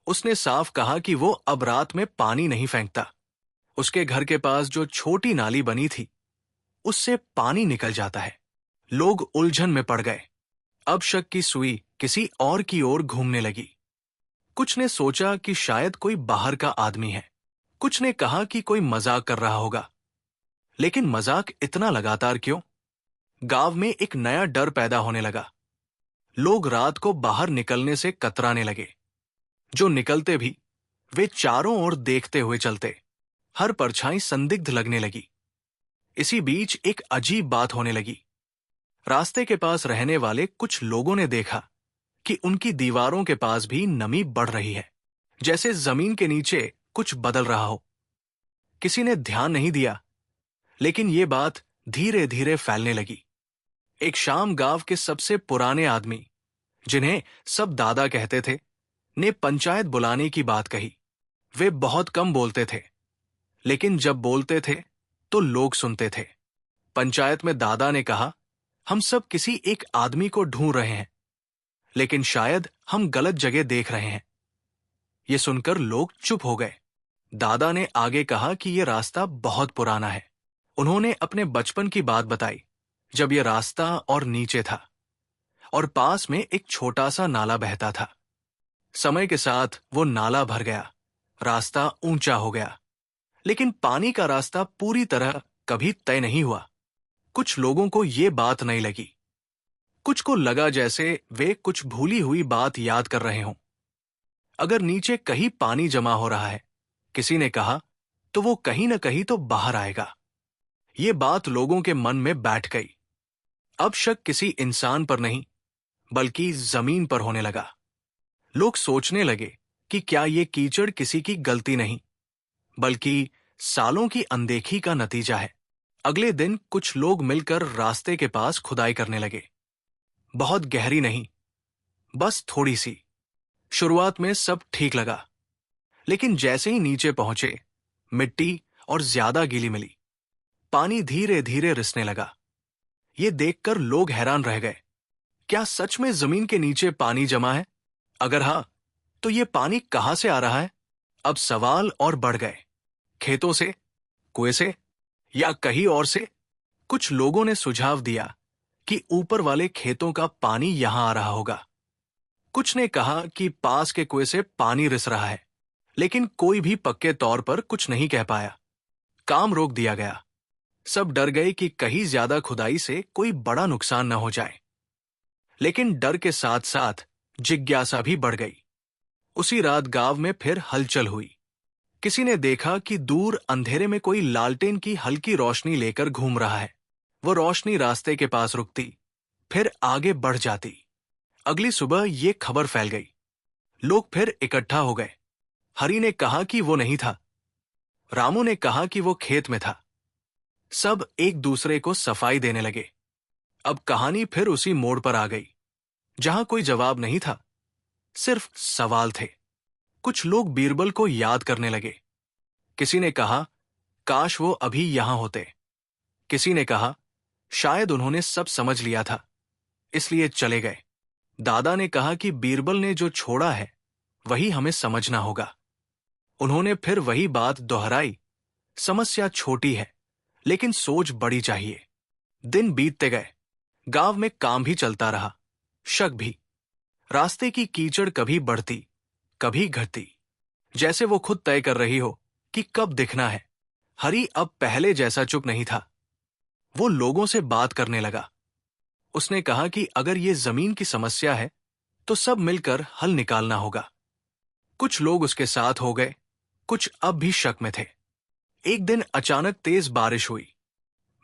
उसने साफ कहा कि वो अब रात में पानी नहीं फेंकता। उसके घर के पास जो छोटी नाली बनी थी, उससे पानी निकल जाता है। लोग उलझन में पड़ गए। अब शक की सुई किसी और की ओर घूमने लगी। कुछ ने सोचा कि शायद कोई बाहर का आदमी है। कुछ ने कहा कि कोई मजाक कर रहा होगा। लेकिन मजाक इतना लगातार क्यों? गांव में एक नया डर पैदा होने लगा। लोग रात को बाहर निकलने से कतराने लगे। जो निकलते भी, वे चारों ओर देखते हुए चलते। हर परछाई संदिग्ध लगने लगी। इसी बीच एक अजीब बात होने लगी। रास्ते के पास रहने वाले कुछ लोगों ने देखा कि उनकी दीवारों के पास भी नमी बढ़ रही है, जैसे जमीन के नीचे कुछ बदल रहा हो। किसी ने ध्यान नहीं दिया, लेकिन ये बात धीरे धीरे फैलने लगी। एक शाम गांव के सबसे पुराने आदमी, जिन्हें सब दादा कहते थे, ने पंचायत बुलाने की बात कही। वे बहुत कम बोलते थे, लेकिन जब बोलते थे तो लोग सुनते थे। पंचायत में दादा ने कहा, हम सब किसी एक आदमी को ढूंढ रहे हैं, लेकिन शायद हम गलत जगह देख रहे हैं। ये सुनकर लोग चुप हो गए। दादा ने आगे कहा कि यह रास्ता बहुत पुराना है। उन्होंने अपने बचपन की बात बताई, जब यह रास्ता और नीचे था और पास में एक छोटा सा नाला बहता था। समय के साथ वो नाला भर गया, रास्ता ऊंचा हो गया, लेकिन पानी का रास्ता पूरी तरह कभी तय नहीं हुआ। कुछ लोगों को ये बात नहीं लगी। कुछ को लगा जैसे वे कुछ भूली हुई बात याद कर रहे हों। अगर नीचे कहीं पानी जमा हो रहा है, किसी ने कहा, तो वो कहीं न कहीं तो बाहर आएगा। ये बात लोगों के मन में बैठ गई। अब शक किसी इंसान पर नहीं, बल्कि जमीन पर होने लगा। लोग सोचने लगे कि क्या ये कीचड़ किसी की गलती नहीं, बल्कि सालों की अनदेखी का नतीजा है। अगले दिन कुछ लोग मिलकर रास्ते के पास खुदाई करने लगे। बहुत गहरी नहीं, बस थोड़ी सी। शुरुआत में सब ठीक लगा, लेकिन जैसे ही नीचे पहुंचे, मिट्टी और ज्यादा गीली मिली। पानी धीरे धीरे रिसने लगा। ये देखकर लोग हैरान रह गए। क्या सच में जमीन के नीचे पानी जमा है? अगर हाँ, तो ये पानी कहां से आ रहा है? अब सवाल और बढ़ गए। खेतों से, कुएं से, या कहीं और से? कुछ लोगों ने सुझाव दिया कि ऊपर वाले खेतों का पानी यहां आ रहा होगा। कुछ ने कहा कि पास के कुएं से पानी रिस रहा है, लेकिन कोई भी पक्के तौर पर कुछ नहीं कह पाया। काम रोक दिया गया। सब डर गए कि कहीं ज्यादा खुदाई से कोई बड़ा नुकसान न हो जाए। लेकिन डर के साथ साथ जिज्ञासा भी बढ़ गई। उसी रात गांव में फिर हलचल हुई। किसी ने देखा कि दूर अंधेरे में कोई लालटेन की हल्की रोशनी लेकर घूम रहा है। वो रोशनी रास्ते के पास रुकती, फिर आगे बढ़ जाती। अगली सुबह ये खबर फैल गई। लोग फिर इकट्ठा हो गए। हरी ने कहा कि वो नहीं था। रामू ने कहा कि वो खेत में था। सब एक दूसरे को सफाई देने लगे। अब कहानी फिर उसी मोड़ पर आ गई, जहां कोई जवाब नहीं था, सिर्फ सवाल थे। कुछ लोग बीरबल को याद करने लगे। किसी ने कहा, काश वो अभी यहां होते। किसी ने कहा, शायद उन्होंने सब समझ लिया था, इसलिए चले गए। दादा ने कहा कि बीरबल ने जो छोड़ा है वही हमें समझना होगा। उन्होंने फिर वही बात दोहराई, समस्या छोटी है लेकिन सोच बड़ी चाहिए। दिन बीतते गए। गांव में काम भी चलता रहा, शक भी। रास्ते की कीचड़ कभी बढ़ती, कभी घटती, जैसे वो खुद तय कर रही हो कि कब दिखना है। हरी अब पहले जैसा चुप नहीं था। वो लोगों से बात करने लगा। उसने कहा कि अगर ये जमीन की समस्या है तो सब मिलकर हल निकालना होगा। कुछ लोग उसके साथ हो गए, कुछ अब भी शक में थे। एक दिन अचानक तेज बारिश हुई।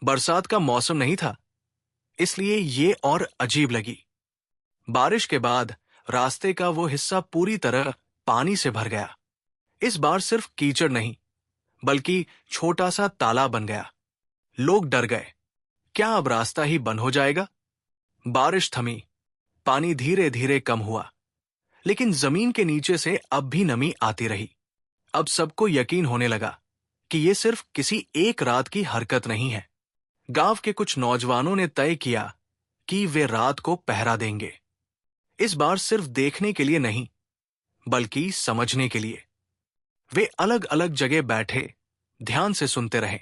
बरसात का मौसम नहीं था, इसलिए ये और अजीब लगी। बारिश के बाद रास्ते का वो हिस्सा पूरी तरह पानी से भर गया। इस बार सिर्फ कीचड़ नहीं, बल्कि छोटा सा तालाब बन गया। लोग डर गए, क्या अब रास्ता ही बंद हो जाएगा? बारिश थमी, पानी धीरे धीरे कम हुआ, लेकिन जमीन के नीचे से अब भी नमी आती रही। अब सबको यकीन होने लगा कि ये सिर्फ किसी एक रात की हरकत नहीं है। गांव के कुछ नौजवानों ने तय किया कि वे रात को पहरा देंगे। इस बार सिर्फ देखने के लिए नहीं, बल्कि समझने के लिए। वे अलग अलग जगह बैठे, ध्यान से सुनते रहे।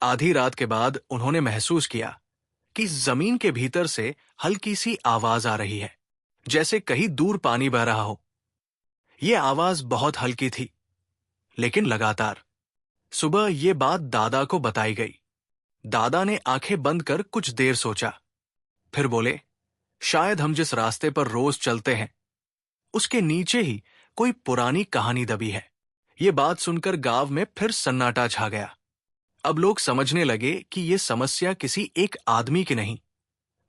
आधी रात के बाद उन्होंने महसूस किया कि जमीन के भीतर से हल्की सी आवाज आ रही है, जैसे कहीं दूर पानी बह रहा हो। यह आवाज बहुत हल्की थी, लेकिन लगातार। सुबह ये बात दादा को बताई गई। दादा ने आंखें बंद कर कुछ देर सोचा, फिर बोले, शायद हम जिस रास्ते पर रोज चलते हैं उसके नीचे ही कोई पुरानी कहानी दबी है। ये बात सुनकर गांव में फिर सन्नाटा छा गया। अब लोग समझने लगे कि ये समस्या किसी एक आदमी की नहीं,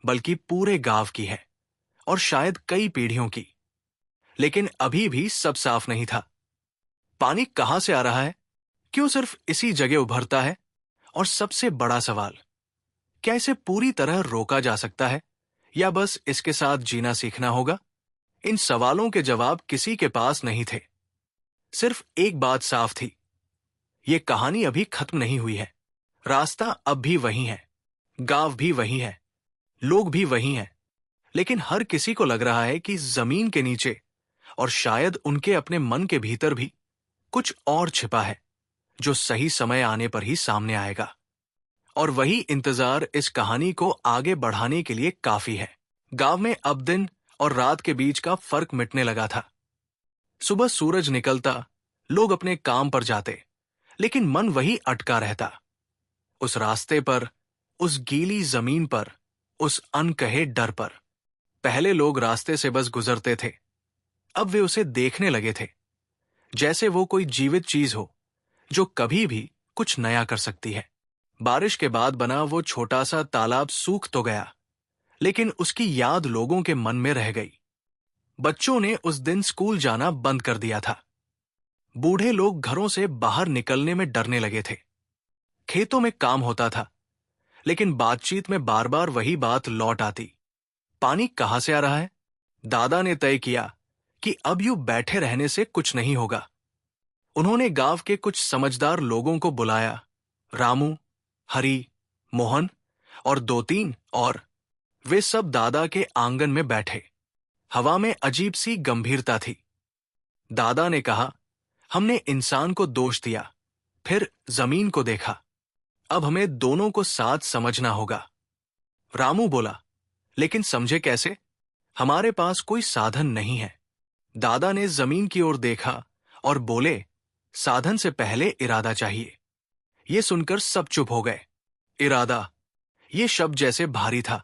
बल्कि पूरे गांव की है, और शायद कई पीढ़ियों की। लेकिन अभी भी सब साफ नहीं था। पानी कहां से आ रहा है? क्यों सिर्फ इसी जगह उभरता है? और सबसे बड़ा सवाल, क्या इसे पूरी तरह रोका जा सकता है, या बस इसके साथ जीना सीखना होगा? इन सवालों के जवाब किसी के पास नहीं थे। सिर्फ एक बात साफ थी, ये कहानी अभी खत्म नहीं हुई है। रास्ता अब भी वही है, गांव भी वही है, लोग भी वही हैं, लेकिन हर किसी को लग रहा है कि जमीन के नीचे, और शायद उनके अपने मन के भीतर भी, कुछ और छिपा है, जो सही समय आने पर ही सामने आएगा। और वही इंतजार इस कहानी को आगे बढ़ाने के लिए काफी है। गांव में अब दिन और रात के बीच का फर्क मिटने लगा था। सुबह सूरज निकलता, लोग अपने काम पर जाते, लेकिन मन वही अटका रहता। उस रास्ते पर, उस गीली जमीन पर, उस अनकहे डर पर। पहले लोग रास्ते से बस गुजरते थे, अब वे उसे देखने लगे थे, जैसे वो कोई जीवित चीज हो जो कभी भी कुछ नया कर सकती है। बारिश के बाद बना वो छोटा सा तालाब सूख तो गया, लेकिन उसकी याद लोगों के मन में रह गई। बच्चों ने उस दिन स्कूल जाना बंद कर दिया था। बूढ़े लोग घरों से बाहर निकलने में डरने लगे थे। खेतों में काम होता था, लेकिन बातचीत में बार बार वही बात लौट आती, पानी कहां से आ रहा है? दादा ने तय किया कि अब यूं बैठे रहने से कुछ नहीं होगा। उन्होंने गांव के कुछ समझदार लोगों को बुलाया, रामू, हरी, मोहन और दो तीन और। वे सब दादा के आंगन में बैठे। हवा में अजीब सी गंभीरता थी। दादा ने कहा, हमने इंसान को दोष दिया, फिर जमीन को देखा, अब हमें दोनों को साथ समझना होगा। रामू बोला, लेकिन समझे कैसे? हमारे पास कोई साधन नहीं है। दादा ने जमीन की ओर देखा और बोले, साधन से पहले इरादा चाहिए। ये सुनकर सब चुप हो गए। इरादा, ये शब्द जैसे भारी था।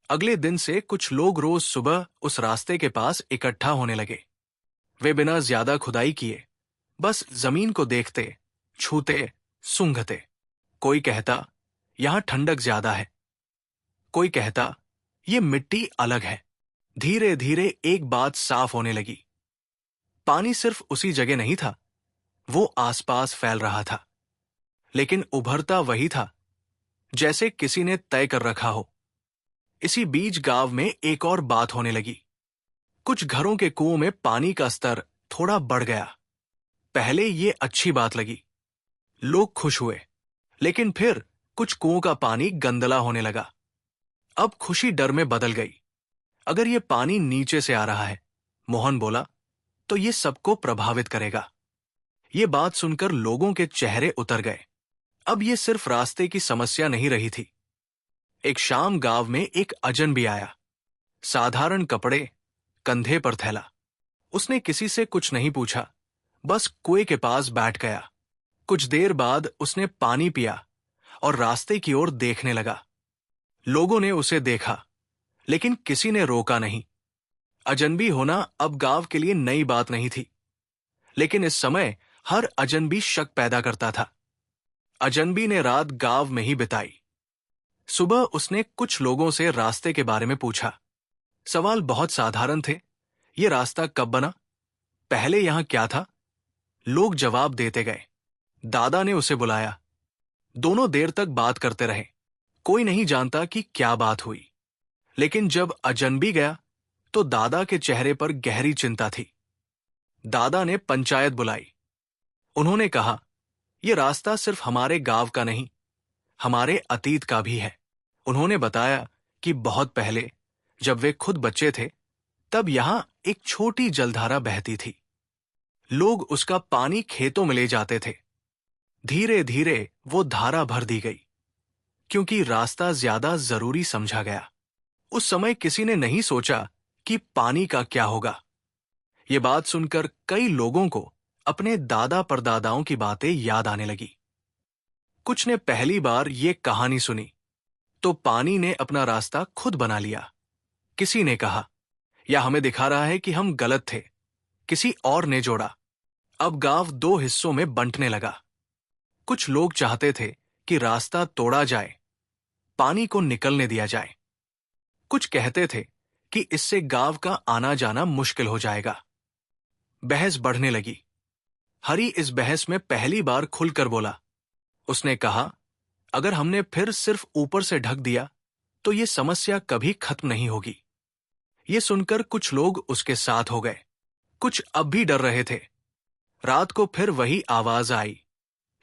अगले दिन से कुछ लोग रोज सुबह उस रास्ते के पास इकट्ठा होने लगे। वे बिना ज्यादा खुदाई किए बस जमीन को देखते, छूते, सूंघते। कोई कहता, यहां ठंडक ज्यादा है। कोई कहता, ये मिट्टी अलग है। धीरे धीरे एक बात साफ होने लगी, पानी सिर्फ उसी जगह नहीं था, वो आसपास फैल रहा था, लेकिन उभरता वही था जैसे किसी ने तय कर रखा हो। इसी बीच गांव में एक और बात होने लगी। कुछ घरों के कुओं में पानी का स्तर थोड़ा बढ़ गया। पहले ये अच्छी बात लगी, लोग खुश हुए, लेकिन फिर कुछ कुओं का पानी गंदला होने लगा। अब खुशी डर में बदल गई। अगर ये पानी नीचे से आ रहा है, मोहन बोला, तो ये सबको प्रभावित करेगा। ये बात सुनकर लोगों के चेहरे उतर गए। अब ये सिर्फ रास्ते की समस्या नहीं रही थी। एक शाम गांव में एक अजनबी आया। साधारण कपड़े, कंधे पर थैला। उसने किसी से कुछ नहीं पूछा, बस कुएं के पास बैठ गया। कुछ देर बाद उसने पानी पिया और रास्ते की ओर देखने लगा। लोगों ने उसे देखा, लेकिन किसी ने रोका नहीं। अजनबी होना अब गांव के लिए नई बात नहीं थी, लेकिन इस समय हर अजनबी शक पैदा करता था। अजनबी ने रात गांव में ही बिताई। सुबह उसने कुछ लोगों से रास्ते के बारे में पूछा। सवाल बहुत साधारण थे। ये रास्ता कब बना? पहले यहां क्या था? लोग जवाब देते गए। दादा ने उसे बुलाया। दोनों देर तक बात करते रहे। कोई नहीं जानता कि क्या बात हुई, लेकिन जब अजनबी गया तो दादा के चेहरे पर गहरी चिंता थी। दादा ने पंचायत बुलाई। उन्होंने कहा, यह रास्ता सिर्फ हमारे गांव का नहीं, हमारे अतीत का भी है। उन्होंने बताया कि बहुत पहले, जब वे खुद बच्चे थे, तब यहां एक छोटी जलधारा बहती थी। लोग उसका पानी खेतों में ले जाते थे। धीरे धीरे वो धारा भर दी गई, क्योंकि रास्ता ज्यादा जरूरी समझा गया। उस समय किसी ने नहीं सोचा कि पानी का क्या होगा। ये बात सुनकर कई लोगों को अपने दादा परदादाओं की बातें याद आने लगी। कुछ ने पहली बार ये कहानी सुनी तो पानी ने अपना रास्ता खुद बना लिया। किसी ने कहा, यह हमें दिखा रहा है कि हम गलत थे। किसी और ने जोड़ा, अब गांव दो हिस्सों में बंटने लगा। कुछ लोग चाहते थे कि रास्ता तोड़ा जाए, पानी को निकलने दिया जाए। कुछ कहते थे कि इससे गांव का आना जाना मुश्किल हो जाएगा। बहस बढ़ने लगी। हरी इस बहस में पहली बार खुलकर बोला। उसने कहा, अगर हमने फिर सिर्फ ऊपर से ढक दिया तो ये समस्या कभी खत्म नहीं होगी। ये सुनकर कुछ लोग उसके साथ हो गए। कुछ अब भी डर रहे थे। रात को फिर वही आवाज आई,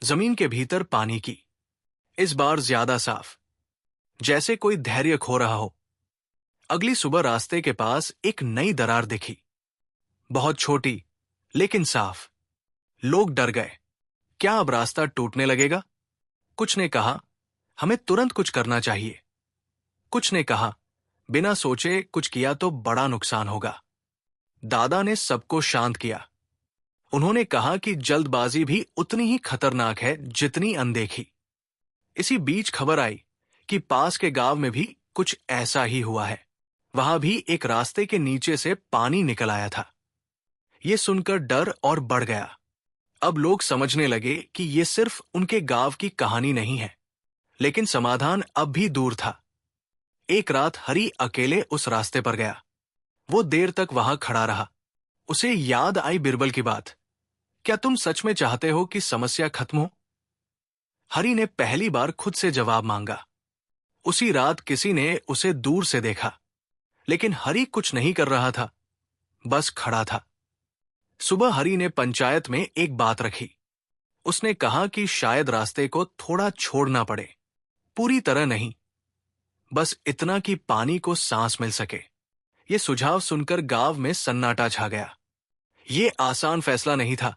जमीन के भीतर पानी की, इस बार ज्यादा साफ, जैसे कोई धैर्य खो रहा हो। अगली सुबह रास्ते के पास एक नई दरार दिखी, बहुत छोटी लेकिन साफ। लोग डर गए। क्या अब रास्ता टूटने लगेगा? कुछ ने कहा, हमें तुरंत कुछ करना चाहिए। कुछ ने कहा, बिना सोचे कुछ किया तो बड़ा नुकसान होगा। दादा ने सबको शांत किया। उन्होंने कहा कि जल्दबाजी भी उतनी ही खतरनाक है जितनी अनदेखी। इसी बीच खबर आई कि पास के गांव में भी कुछ ऐसा ही हुआ है। वहां भी एक रास्ते के नीचे से पानी निकल आया था। ये सुनकर डर और बढ़ गया। अब लोग समझने लगे कि ये सिर्फ उनके गांव की कहानी नहीं है, लेकिन समाधान अब भी दूर था। एक रात हरी अकेले उस रास्ते पर गया। वो देर तक वहां खड़ा रहा। उसे याद आई बिरबल की बात। क्या तुम सच में चाहते हो कि समस्या खत्म हो? हरी ने पहली बार खुद से जवाब मांगा। उसी रात किसी ने उसे दूर से देखा, लेकिन हरी कुछ नहीं कर रहा था, बस खड़ा था। सुबह हरी ने पंचायत में एक बात रखी। उसने कहा कि शायद रास्ते को थोड़ा छोड़ना पड़े, पूरी तरह नहीं, बस इतना कि पानी को सांस मिल सके। ये सुझाव सुनकर गांव में सन्नाटा छा गया। ये आसान फैसला नहीं था।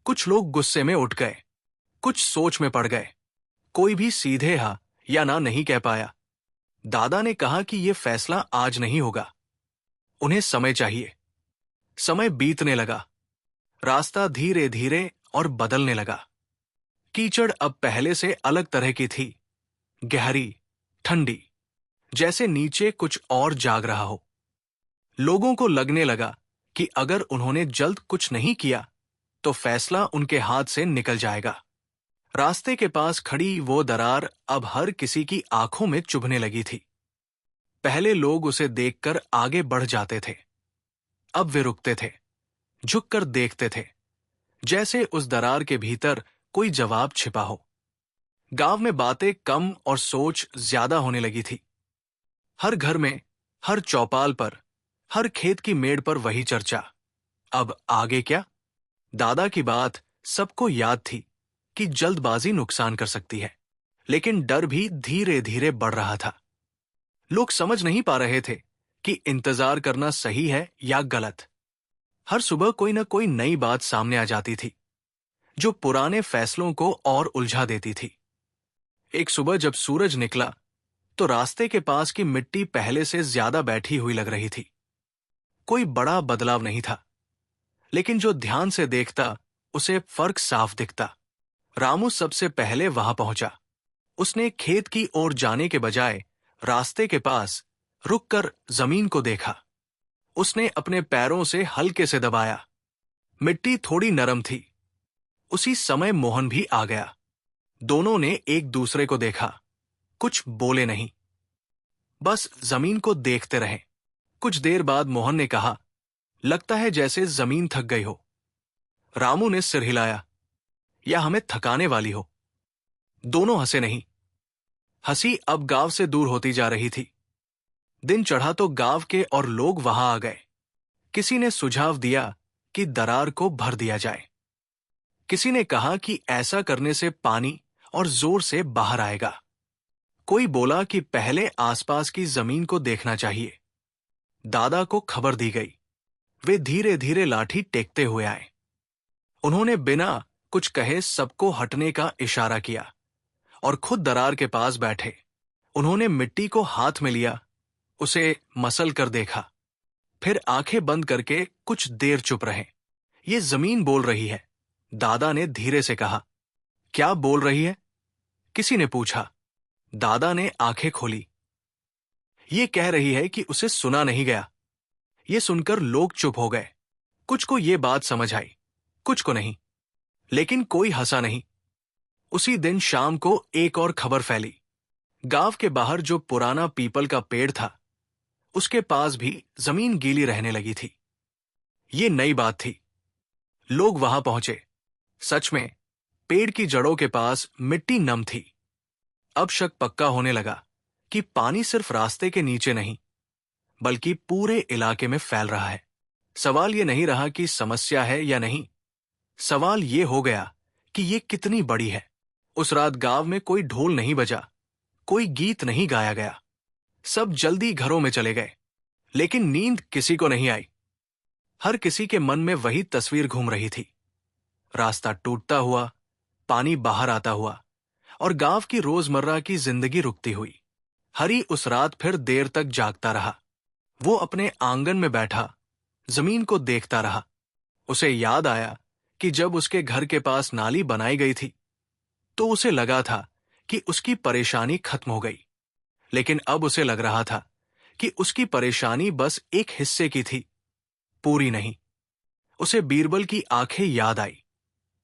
कुछ लोग गुस्से में उठ गए, कुछ सोच में पड़ गए। कोई भी सीधे हाँ या ना नहीं कह पाया। दादा ने कहा कि यह फैसला आज नहीं होगा, उन्हें समय चाहिए। समय बीतने लगा। रास्ता धीरे धीरे और बदलने लगा। कीचड़ अब पहले से अलग तरह की थी, गहरी, ठंडी, जैसे नीचे कुछ और जाग रहा हो। लोगों को लगने लगा कि अगर उन्होंने जल्द कुछ नहीं किया तो फैसला उनके हाथ से निकल जाएगा। रास्ते के पास खड़ी वो दरार अब हर किसी की आंखों में चुभने लगी थी। पहले लोग उसे देखकर आगे बढ़ जाते थे, अब वे रुकते थे। झुककर देखते थे, जैसे उस दरार के भीतर कोई जवाब छिपा हो। गांव में बातें कम और सोच ज्यादा होने लगी थी। हर घर में, हर चौपाल पर, हर खेत की मेड़ पर वही चर्चा। अब आगे क्या? दादा की बात सबको याद थी कि जल्दबाजी नुकसान कर सकती है, लेकिन डर भी धीरे धीरे बढ़ रहा था। लोग समझ नहीं पा रहे थे कि इंतजार करना सही है या गलत। हर सुबह कोई न कोई नई बात सामने आ जाती थी, जो पुराने फैसलों को और उलझा देती थी। एक सुबह जब सूरज निकला, तो रास्ते के पास की मिट्टी पहले से ज्यादा बैठी हुई लग रही थी। कोई बड़ा बदलाव नहीं था, लेकिन जो ध्यान से देखता उसे फर्क साफ दिखता। रामू सबसे पहले वहां पहुंचा। उसने खेत की ओर जाने के बजाय रास्ते के पास रुककर जमीन को देखा। उसने अपने पैरों से हल्के से दबाया। मिट्टी थोड़ी नरम थी। उसी समय मोहन भी आ गया। दोनों ने एक दूसरे को देखा, कुछ बोले नहीं, बस जमीन को देखते रहे। कुछ देर बाद मोहन ने कहा, लगता है जैसे जमीन थक गई हो। रामू ने सिर हिलाया, या हमें थकाने वाली हो। दोनों हंसे नहीं। हंसी अब गांव से दूर होती जा रही थी। दिन चढ़ा तो गांव के और लोग वहां आ गए। किसी ने सुझाव दिया कि दरार को भर दिया जाए। किसी ने कहा कि ऐसा करने से पानी और जोर से बाहर आएगा। कोई बोला कि पहले आसपास की जमीन को देखना चाहिए। दादा को खबर दी गई। वे धीरे धीरे लाठी टेकते हुए आए। उन्होंने बिना कुछ कहे सबको हटने का इशारा किया और खुद दरार के पास बैठे। उन्होंने मिट्टी को हाथ में लिया, उसे मसल कर देखा, फिर आंखें बंद करके कुछ देर चुप रहे। ये जमीन बोल रही है, दादा ने धीरे से कहा। क्या बोल रही है? किसी ने पूछा। दादा ने आंखें खोली। ये कह रही है कि उसे सुना नहीं गया। ये सुनकर लोग चुप हो गए। कुछ को ये बात समझ आई, कुछ को नहीं, लेकिन कोई हंसा नहीं। उसी दिन शाम को एक और खबर फैली। गांव के बाहर जो पुराना पीपल का पेड़ था, उसके पास भी जमीन गीली रहने लगी थी। ये नई बात थी। लोग वहां पहुंचे। सच में पेड़ की जड़ों के पास मिट्टी नम थी। अब शक पक्का होने लगा कि पानी सिर्फ रास्ते के नीचे नहीं, बल्कि पूरे इलाके में फैल रहा है। सवाल ये नहीं रहा कि समस्या है या नहीं, सवाल ये हो गया कि ये कितनी बड़ी है। उस रात गांव में कोई ढोल नहीं बजा, कोई गीत नहीं गाया गया। सब जल्दी घरों में चले गए, लेकिन नींद किसी को नहीं आई। हर किसी के मन में वही तस्वीर घूम रही थी। रास्ता टूटता हुआ, पानी बाहर आता हुआ और गांव की रोजमर्रा की जिंदगी रुकती हुई। हरी उस रात फिर देर तक जागता रहा। वो अपने आंगन में बैठा जमीन को देखता रहा। उसे याद आया कि जब उसके घर के पास नाली बनाई गई थी, तो उसे लगा था कि उसकी परेशानी खत्म हो गई। लेकिन अब उसे लग रहा था कि उसकी परेशानी बस एक हिस्से की थी, पूरी नहीं। उसे बीरबल की आंखें याद आई,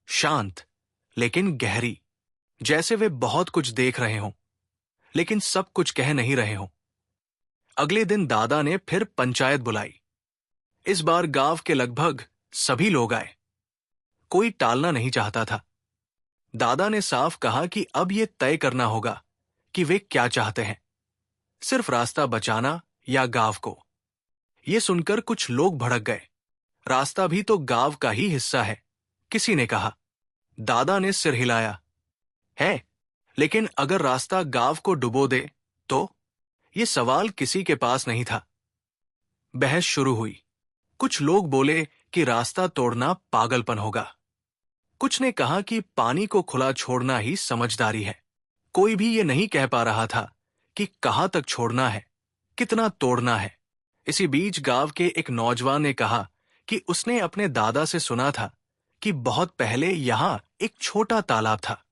शांत लेकिन गहरी, जैसे वे बहुत कुछ देख रहे हों, लेकिन सब कुछ कह नहीं रहे हों। अगले दिन दादा ने फिर पंचायत बुलाई। इस बार गांव के लगभग सभी लोग आए। कोई टालना नहीं चाहता था। दादा ने साफ कहा कि अब यह तय करना होगा कि वे क्या चाहते हैं, सिर्फ रास्ता बचाना या गांव को। यह सुनकर कुछ लोग भड़क गए। रास्ता भी तो गांव का ही हिस्सा है, किसी ने कहा। दादा ने सिर हिलाया, है, लेकिन अगर रास्ता गांव को डुबो दे तो? यह सवाल किसी के पास नहीं था। बहस शुरू हुई। कुछ लोग बोले कि रास्ता तोड़ना पागलपन होगा। कुछ ने कहा कि पानी को खुला छोड़ना ही समझदारी है। कोई भी ये नहीं कह पा रहा था कि कहां तक छोड़ना है, कितना तोड़ना है। इसी बीच गांव के एक नौजवान ने कहा कि उसने अपने दादा से सुना था कि बहुत पहले यहां एक छोटा तालाब था,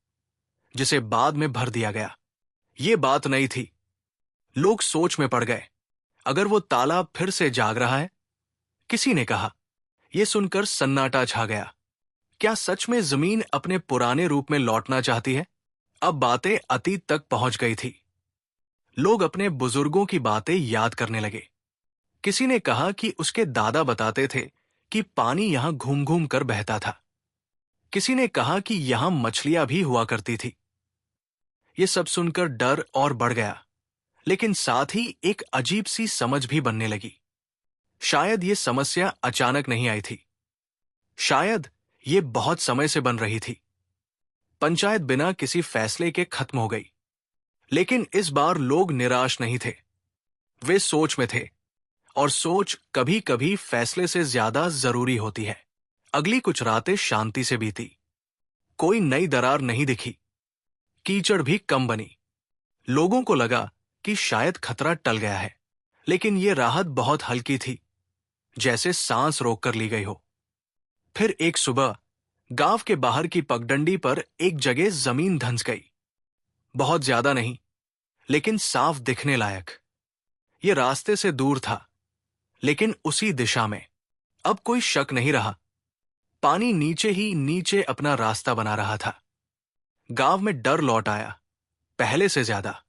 जिसे बाद में भर दिया गया। ये बात नहीं थी। लोग सोच में पड़ गए। अगर वो तालाब फिर से जाग रहा है? किसी ने कहा। यह सुनकर सन्नाटा छा गया। क्या सच में जमीन अपने पुराने रूप में लौटना चाहती है? अब बातें अतीत तक पहुंच गई थी। लोग अपने बुजुर्गों की बातें याद करने लगे। किसी ने कहा कि उसके दादा बताते थे कि पानी यहां घूम घूम कर बहता था। किसी ने कहा कि यहां मछलियां भी हुआ करती थी। ये सब सुनकर डर और बढ़ गया, लेकिन साथ ही एक अजीब सी समझ भी बनने लगी। शायद ये समस्या अचानक नहीं आई थी। शायद ये बहुत समय से बन रही थी। पंचायत बिना किसी फैसले के खत्म हो गई। लेकिन इस बार लोग निराश नहीं थे। वे सोच में थे, और सोच कभी कभी फैसले से ज्यादा जरूरी होती है। अगली कुछ रातें शांति से बीती। कोई नई दरार नहीं दिखी। कीचड़ भी कम बनी। लोगों को लगा कि शायद खतरा टल गया है, लेकिन यह राहत बहुत हल्की थी, जैसे सांस रोककर ली गई हो। फिर एक सुबह गांव के बाहर की पगडंडी पर एक जगह जमीन धंस गई। बहुत ज्यादा नहीं, लेकिन साफ दिखने लायक। ये रास्ते से दूर था, लेकिन उसी दिशा में। अब कोई शक नहीं रहा। पानी नीचे ही नीचे अपना रास्ता बना रहा था। गांव में डर लौट आया, पहले से ज्यादा।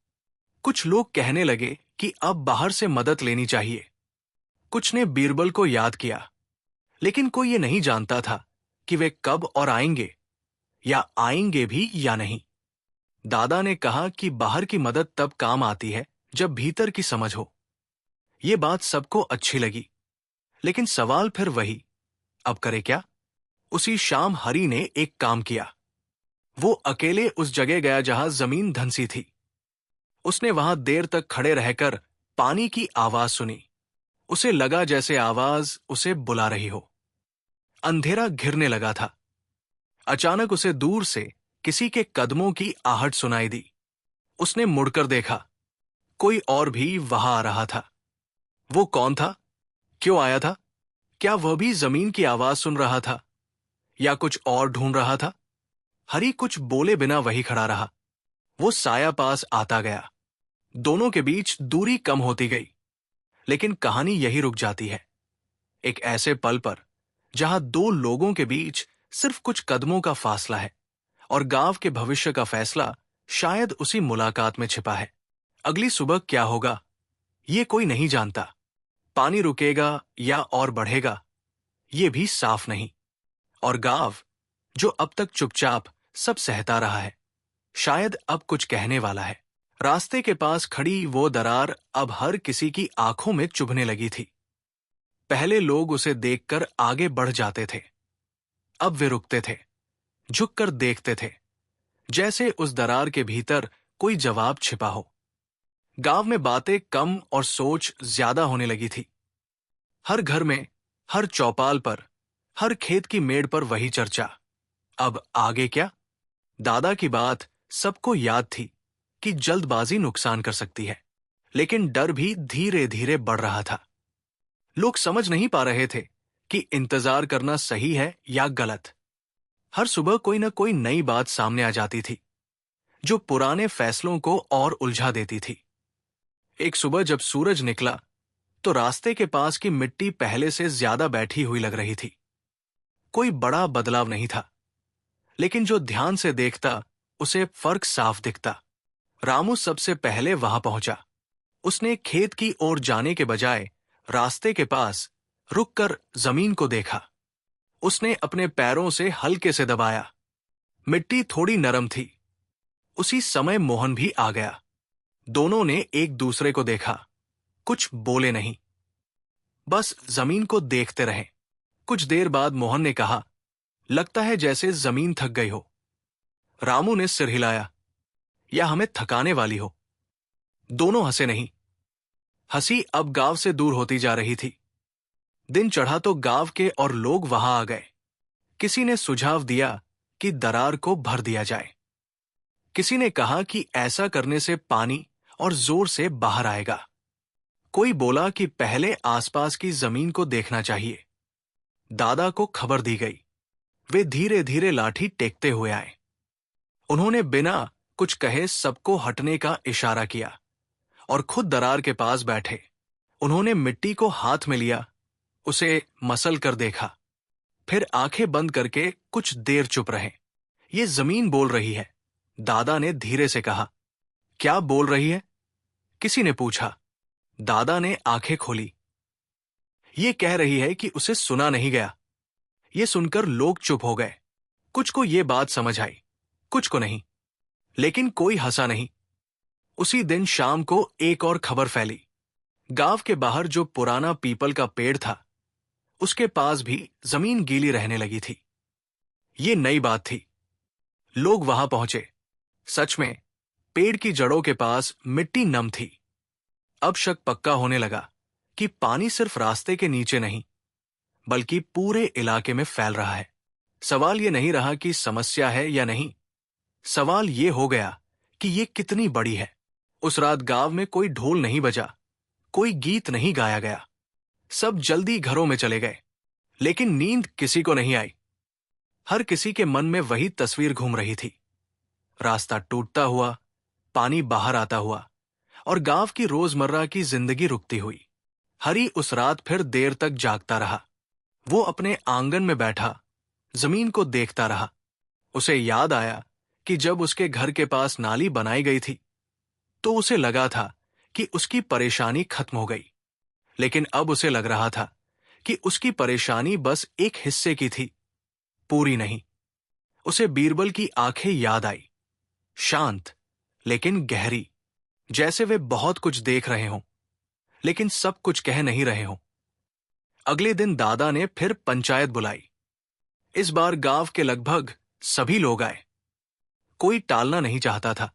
कुछ लोग कहने लगे कि अब बाहर से मदद लेनी चाहिए। कुछ ने बीरबल को याद किया, लेकिन कोई ये नहीं जानता था कि वे कब और आएंगे, या आएंगे भी या नहीं। दादा ने कहा कि बाहर की मदद तब काम आती है जब भीतर की समझ हो। ये बात सबको अच्छी लगी, लेकिन सवाल फिर वही, अब करे क्या? उसी शाम हरी ने एक काम किया। वो अकेले उस जगह गया जहां जमीन धंसी थी। उसने वहां देर तक खड़े रहकर पानी की आवाज सुनी। उसे लगा जैसे आवाज उसे बुला रही हो। अंधेरा घिरने लगा था। अचानक उसे दूर से किसी के कदमों की आहट सुनाई दी। उसने मुड़कर देखा। कोई और भी वहां आ रहा था। वो कौन था? क्यों आया था? क्या वह भी जमीन की आवाज सुन रहा था, या कुछ और ढूंढ रहा था? हरी कुछ बोले बिना वही खड़ा रहा। वो साया पास आता गया। दोनों के बीच दूरी कम होती गई, लेकिन कहानी यही रुक जाती है। एक ऐसे पल पर जहां दो लोगों के बीच सिर्फ कुछ कदमों का फासला है, और गांव के भविष्य का फैसला शायद उसी मुलाकात में छिपा है। अगली सुबह क्या होगा, ये कोई नहीं जानता। पानी रुकेगा या और बढ़ेगा, ये भी साफ नहीं। और गांव, जो अब तक चुपचाप सब सहता रहा है, शायद अब कुछ कहने वाला है। रास्ते के पास खड़ी वो दरार अब हर किसी की आंखों में चुभने लगी थी। पहले लोग उसे देखकर आगे बढ़ जाते थे। अब वे रुकते थे, झुककर देखते थे, जैसे उस दरार के भीतर कोई जवाब छिपा हो। गांव में बातें कम और सोच ज्यादा होने लगी थी। हर घर में, हर चौपाल पर, हर खेत की मेड़ पर वही चर्चा। अब आगे क्या? दादा की बात सबको याद थी कि जल्दबाजी नुकसान कर सकती है, लेकिन डर भी धीरे धीरे बढ़ रहा था। लोग समझ नहीं पा रहे थे कि इंतजार करना सही है या गलत। हर सुबह कोई न कोई नई बात सामने आ जाती थी, जो पुराने फैसलों को और उलझा देती थी। एक सुबह जब सूरज निकला, तो रास्ते के पास की मिट्टी पहले से ज्यादा बैठी हुई लग रही थी। कोई बड़ा बदलाव नहीं था, लेकिन जो ध्यान से देखता उसे फर्क साफ दिखता। रामू सबसे पहले वहां पहुंचा। उसने खेत की ओर जाने के बजाय रास्ते के पास रुककर जमीन को देखा। उसने अपने पैरों से हल्के से दबाया। मिट्टी थोड़ी नरम थी। उसी समय मोहन भी आ गया। दोनों ने एक दूसरे को देखा, कुछ बोले नहीं, बस जमीन को देखते रहे। कुछ देर बाद मोहन ने कहा, लगता है जैसे जमीन थक गई हो। रामू ने सिर हिलाया, या हमें थकाने वाली हो। दोनों हंसे नहीं। हंसी अब गांव से दूर होती जा रही थी। दिन चढ़ा तो गांव के और लोग वहां आ गए। किसी ने सुझाव दिया कि दरार को भर दिया जाए। किसी ने कहा कि ऐसा करने से पानी और जोर से बाहर आएगा। कोई बोला कि पहले आसपास की जमीन को देखना चाहिए। दादा को खबर दी गई। वे धीरे धीरे लाठी टेकते हुए आए। उन्होंने बिना कुछ कहे सबको हटने का इशारा किया और खुद दरार के पास बैठे। उन्होंने मिट्टी को हाथ में लिया, उसे मसल कर देखा, फिर आंखें बंद करके कुछ देर चुप रहे। ये जमीन बोल रही है, दादा ने धीरे से कहा। क्या बोल रही है? किसी ने पूछा। दादा ने आंखें खोली। ये कह रही है कि उसे सुना नहीं गया। ये सुनकर लोग चुप हो गए। कुछ को ये बात समझ आई, कुछ को नहीं, लेकिन कोई हंसा नहीं। उसी दिन शाम को एक और खबर फैली। गांव के बाहर जो पुराना पीपल का पेड़ था, उसके पास भी जमीन गीली रहने लगी थी। ये नई बात थी। लोग वहां पहुंचे। सच में पेड़ की जड़ों के पास मिट्टी नम थी। अब शक पक्का होने लगा कि पानी सिर्फ रास्ते के नीचे नहीं, बल्कि पूरे इलाके में फैल रहा है। सवाल ये नहीं रहा कि समस्या है या नहीं, सवाल ये हो गया कि ये कितनी बड़ी है। उस रात गांव में कोई ढोल नहीं बजा, कोई गीत नहीं गाया गया। सब जल्दी घरों में चले गए, लेकिन नींद किसी को नहीं आई। हर किसी के मन में वही तस्वीर घूम रही थी। रास्ता टूटता हुआ, पानी बाहर आता हुआ, और गांव की रोजमर्रा की जिंदगी रुकती हुई। हरी उस रात फिर देर तक जागता रहा। वो अपने आंगन में बैठा जमीन को देखता रहा। उसे याद आया कि जब उसके घर के पास नाली बनाई गई थी, तो उसे लगा था कि उसकी परेशानी खत्म हो गई। लेकिन अब उसे लग रहा था कि उसकी परेशानी बस एक हिस्से की थी, पूरी नहीं। उसे बीरबल की आंखें याद आई, शांत लेकिन गहरी, जैसे वे बहुत कुछ देख रहे हों, लेकिन सब कुछ कह नहीं रहे हों। अगले दिन दादा ने फिर पंचायत बुलाई। इस बार गांव के लगभग सभी लोग आए। कोई टालना नहीं चाहता था।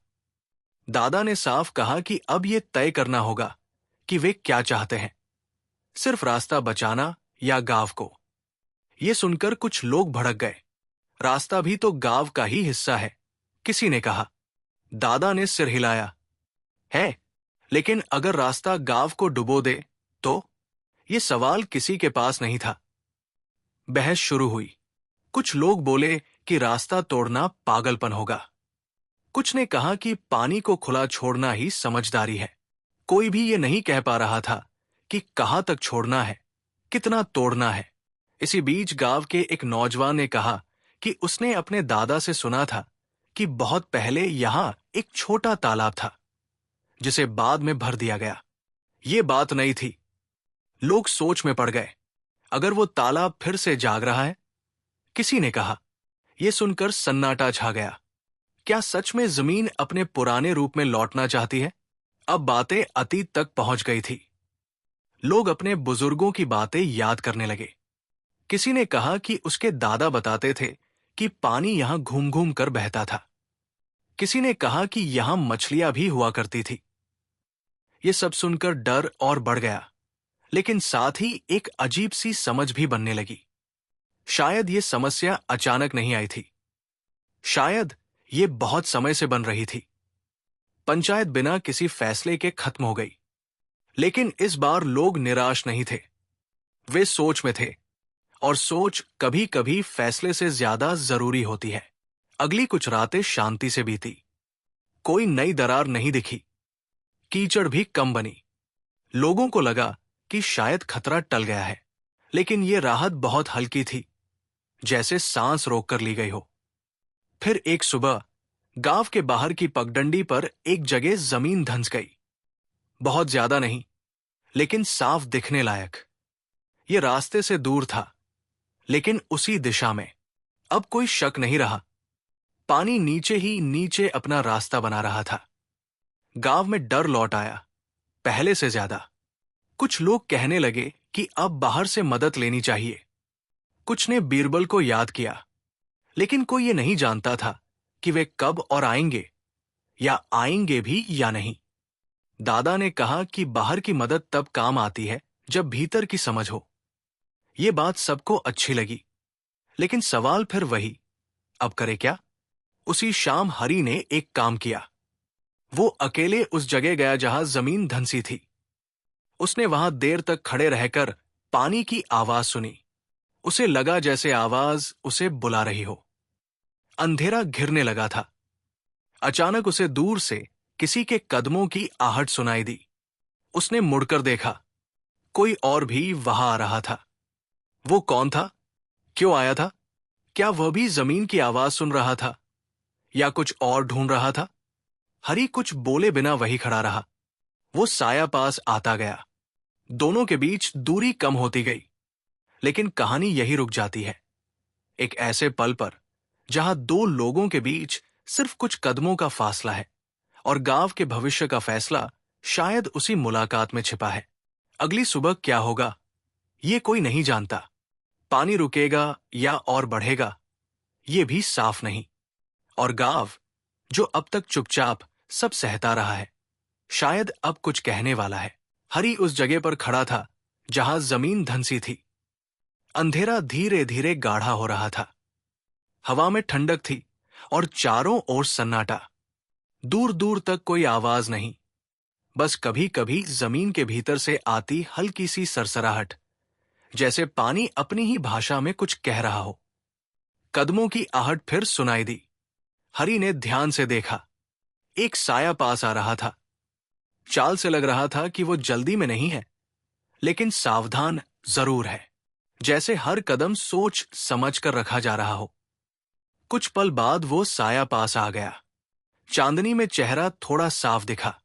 दादा ने साफ कहा कि अब यह तय करना होगा कि वे क्या चाहते हैं, सिर्फ रास्ता बचाना या गांव को। यह सुनकर कुछ लोग भड़क गए। रास्ता भी तो गांव का ही हिस्सा है, किसी ने कहा। दादा ने सिर हिलाया, है, लेकिन अगर रास्ता गांव को डुबो दे तो? यह सवाल किसी के पास नहीं था। बहस शुरू हुई। कुछ लोग बोले कि रास्ता तोड़ना पागलपन होगा। कुछ ने कहा कि पानी को खुला छोड़ना ही समझदारी है। कोई भी ये नहीं कह पा रहा था कि कहां तक छोड़ना है, कितना तोड़ना है। इसी बीच गांव के एक नौजवान ने कहा कि उसने अपने दादा से सुना था कि बहुत पहले यहां एक छोटा तालाब था, जिसे बाद में भर दिया गया। ये बात नहीं थी। लोग सोच में पड़ गए। अगर वो तालाब फिर से जाग रहा है? किसी ने कहा। यह सुनकर सन्नाटा छा गया। क्या सच में जमीन अपने पुराने रूप में लौटना चाहती है? अब बातें अतीत तक पहुंच गई थी। लोग अपने बुजुर्गों की बातें याद करने लगे। किसी ने कहा कि उसके दादा बताते थे कि पानी यहां घूम घूम कर बहता था। किसी ने कहा कि यहां मछलियां भी हुआ करती थी। ये सब सुनकर डर और बढ़ गया, लेकिन साथ ही एक अजीब सी समझ भी बनने लगी। शायद ये समस्या अचानक नहीं आई थी। शायद ये बहुत समय से बन रही थी। पंचायत बिना किसी फैसले के खत्म हो गई। लेकिन इस बार लोग निराश नहीं थे। वे सोच में थे, और सोच कभी कभी फैसले से ज्यादा जरूरी होती है। अगली कुछ रातें शांति से बीती। कोई नई दरार नहीं दिखी। कीचड़ भी कम बनी। लोगों को लगा कि शायद खतरा टल गया है, लेकिन यह राहत बहुत हल्की थी, जैसे सांस रोककर ली गई हो। फिर एक सुबह गांव के बाहर की पगडंडी पर एक जगह जमीन धंस गई। बहुत ज्यादा नहीं, लेकिन साफ दिखने लायक। यह रास्ते से दूर था, लेकिन उसी दिशा में। अब कोई शक नहीं रहा। पानी नीचे ही नीचे अपना रास्ता बना रहा था। गांव में डर लौट आया, पहले से ज्यादा। कुछ लोग कहने लगे कि अब बाहर से मदद लेनी चाहिए। कुछ ने बीरबल को याद किया, लेकिन कोई ये नहीं जानता था कि वे कब और आएंगे, या आएंगे भी या नहीं। दादा ने कहा कि बाहर की मदद तब काम आती है जब भीतर की समझ हो। ये बात सबको अच्छी लगी, लेकिन सवाल फिर वही, अब करे क्या? उसी शाम हरी ने एक काम किया। वो अकेले उस जगह गया जहां जमीन धंसी थी। उसने वहां देर तक खड़े रहकर पानी की आवाज सुनी। उसे लगा जैसे आवाज उसे बुला रही हो। अंधेरा घिरने लगा था। अचानक उसे दूर से किसी के कदमों की आहट सुनाई दी। उसने मुड़कर देखा। कोई और भी वहां आ रहा था। वो कौन था? क्यों आया था? क्या वह भी जमीन की आवाज सुन रहा था, या कुछ और ढूंढ रहा था? हरी कुछ बोले बिना वही खड़ा रहा। वो साया पास आता गया। दोनों के बीच दूरी कम होती गई, लेकिन कहानी यही रुक जाती है। एक ऐसे पल पर जहां दो लोगों के बीच सिर्फ कुछ कदमों का फासला है और गांव के भविष्य का फैसला शायद उसी मुलाकात में छिपा है। अगली सुबह क्या होगा, ये कोई नहीं जानता। पानी रुकेगा या और बढ़ेगा, ये भी साफ नहीं। और गांव, जो अब तक चुपचाप सब सहता रहा है, शायद अब कुछ कहने वाला है। हरी उस जगह पर खड़ा था जहां जमीन धंसी थी। अंधेरा धीरे धीरे गाढ़ा हो रहा था। हवा में ठंडक थी और चारों ओर सन्नाटा। दूर दूर तक कोई आवाज नहीं, बस कभी कभी जमीन के भीतर से आती हल्की सी सरसराहट, जैसे पानी अपनी ही भाषा में कुछ कह रहा हो। कदमों की आहट फिर सुनाई दी। हरी ने ध्यान से देखा। एक साया पास आ रहा था। चाल से लग रहा था कि वो जल्दी में नहीं है, लेकिन सावधान जरूर है, जैसे हर कदम सोच समझ कर रखा जा रहा हो। कुछ पल बाद वो साया पास आ गया। चांदनी में चेहरा थोड़ा साफ दिखा।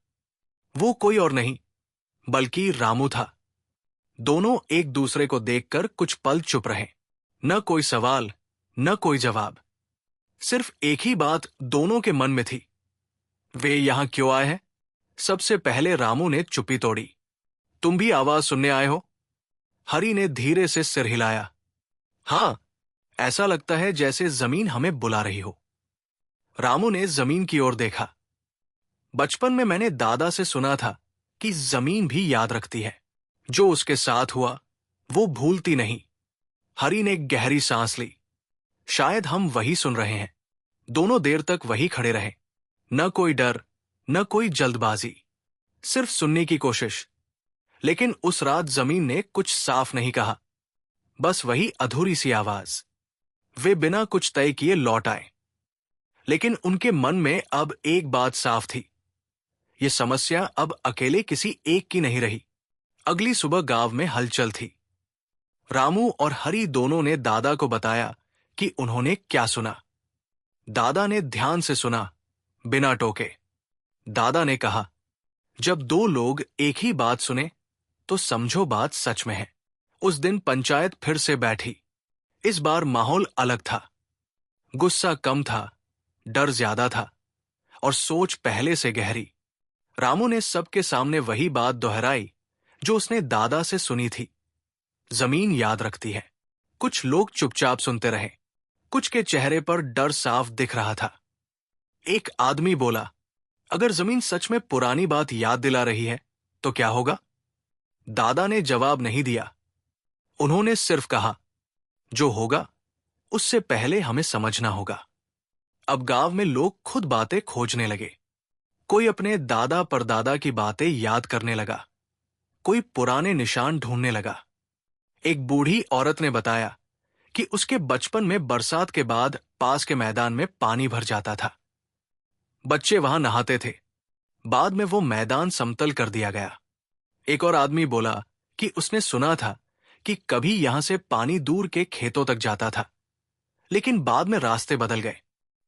वो कोई और नहीं बल्कि रामू था। दोनों एक दूसरे को देखकर कुछ पल चुप रहे। न कोई सवाल, न कोई जवाब। सिर्फ एक ही बात दोनों के मन में थी, वे यहां क्यों आए हैं? सबसे पहले रामू ने चुप्पी तोड़ी। तुम भी आवाज सुनने आए हो? हरी ने धीरे से सिर हिलाया। हां, ऐसा लगता है जैसे जमीन हमें बुला रही हो। रामू ने जमीन की ओर देखा। बचपन में मैंने दादा से सुना था कि जमीन भी याद रखती है। जो उसके साथ हुआ वो भूलती नहीं। हरी ने गहरी सांस ली। शायद हम वही सुन रहे हैं। दोनों देर तक वही खड़े रहे। न कोई डर, न कोई जल्दबाजी, सिर्फ सुनने की कोशिश। लेकिन उस रात जमीन ने कुछ साफ नहीं कहा, बस वही अधूरी सी आवाज। वे बिना कुछ तय किए लौट आए, लेकिन उनके मन में अब एक बात साफ थी। ये समस्या अब अकेले किसी एक की नहीं रही। अगली सुबह गांव में हलचल थी। रामू और हरी दोनों ने दादा को बताया कि उन्होंने क्या सुना। दादा ने ध्यान से सुना, बिना टोके। दादा ने कहा, जब दो लोग एक ही बात सुने तो समझो बात सच में है। उस दिन पंचायत फिर से बैठी। इस बार माहौल अलग था। गुस्सा कम था, डर ज्यादा था और सोच पहले से गहरी। रामू ने सबके सामने वही बात दोहराई जो उसने दादा से सुनी थी। जमीन याद रखती है। कुछ लोग चुपचाप सुनते रहे। कुछ के चेहरे पर डर साफ दिख रहा था। एक आदमी बोला, अगर जमीन सच में पुरानी बात याद दिला रही है तो क्या होगा? दादा ने जवाब नहीं दिया। उन्होंने सिर्फ कहा, जो होगा उससे पहले हमें समझना होगा। अब गांव में लोग खुद बातें खोजने लगे। कोई अपने दादा परदादा की बातें याद करने लगा। कोई पुराने निशान ढूंढने लगा। एक बूढ़ी औरत ने बताया कि उसके बचपन में बरसात के बाद पास के मैदान में पानी भर जाता था। बच्चे वहां नहाते थे। बाद में वो मैदान समतल कर दिया गया। एक और आदमी बोला कि उसने सुना था कि कभी यहां से पानी दूर के खेतों तक जाता था, लेकिन बाद में रास्ते बदल गए।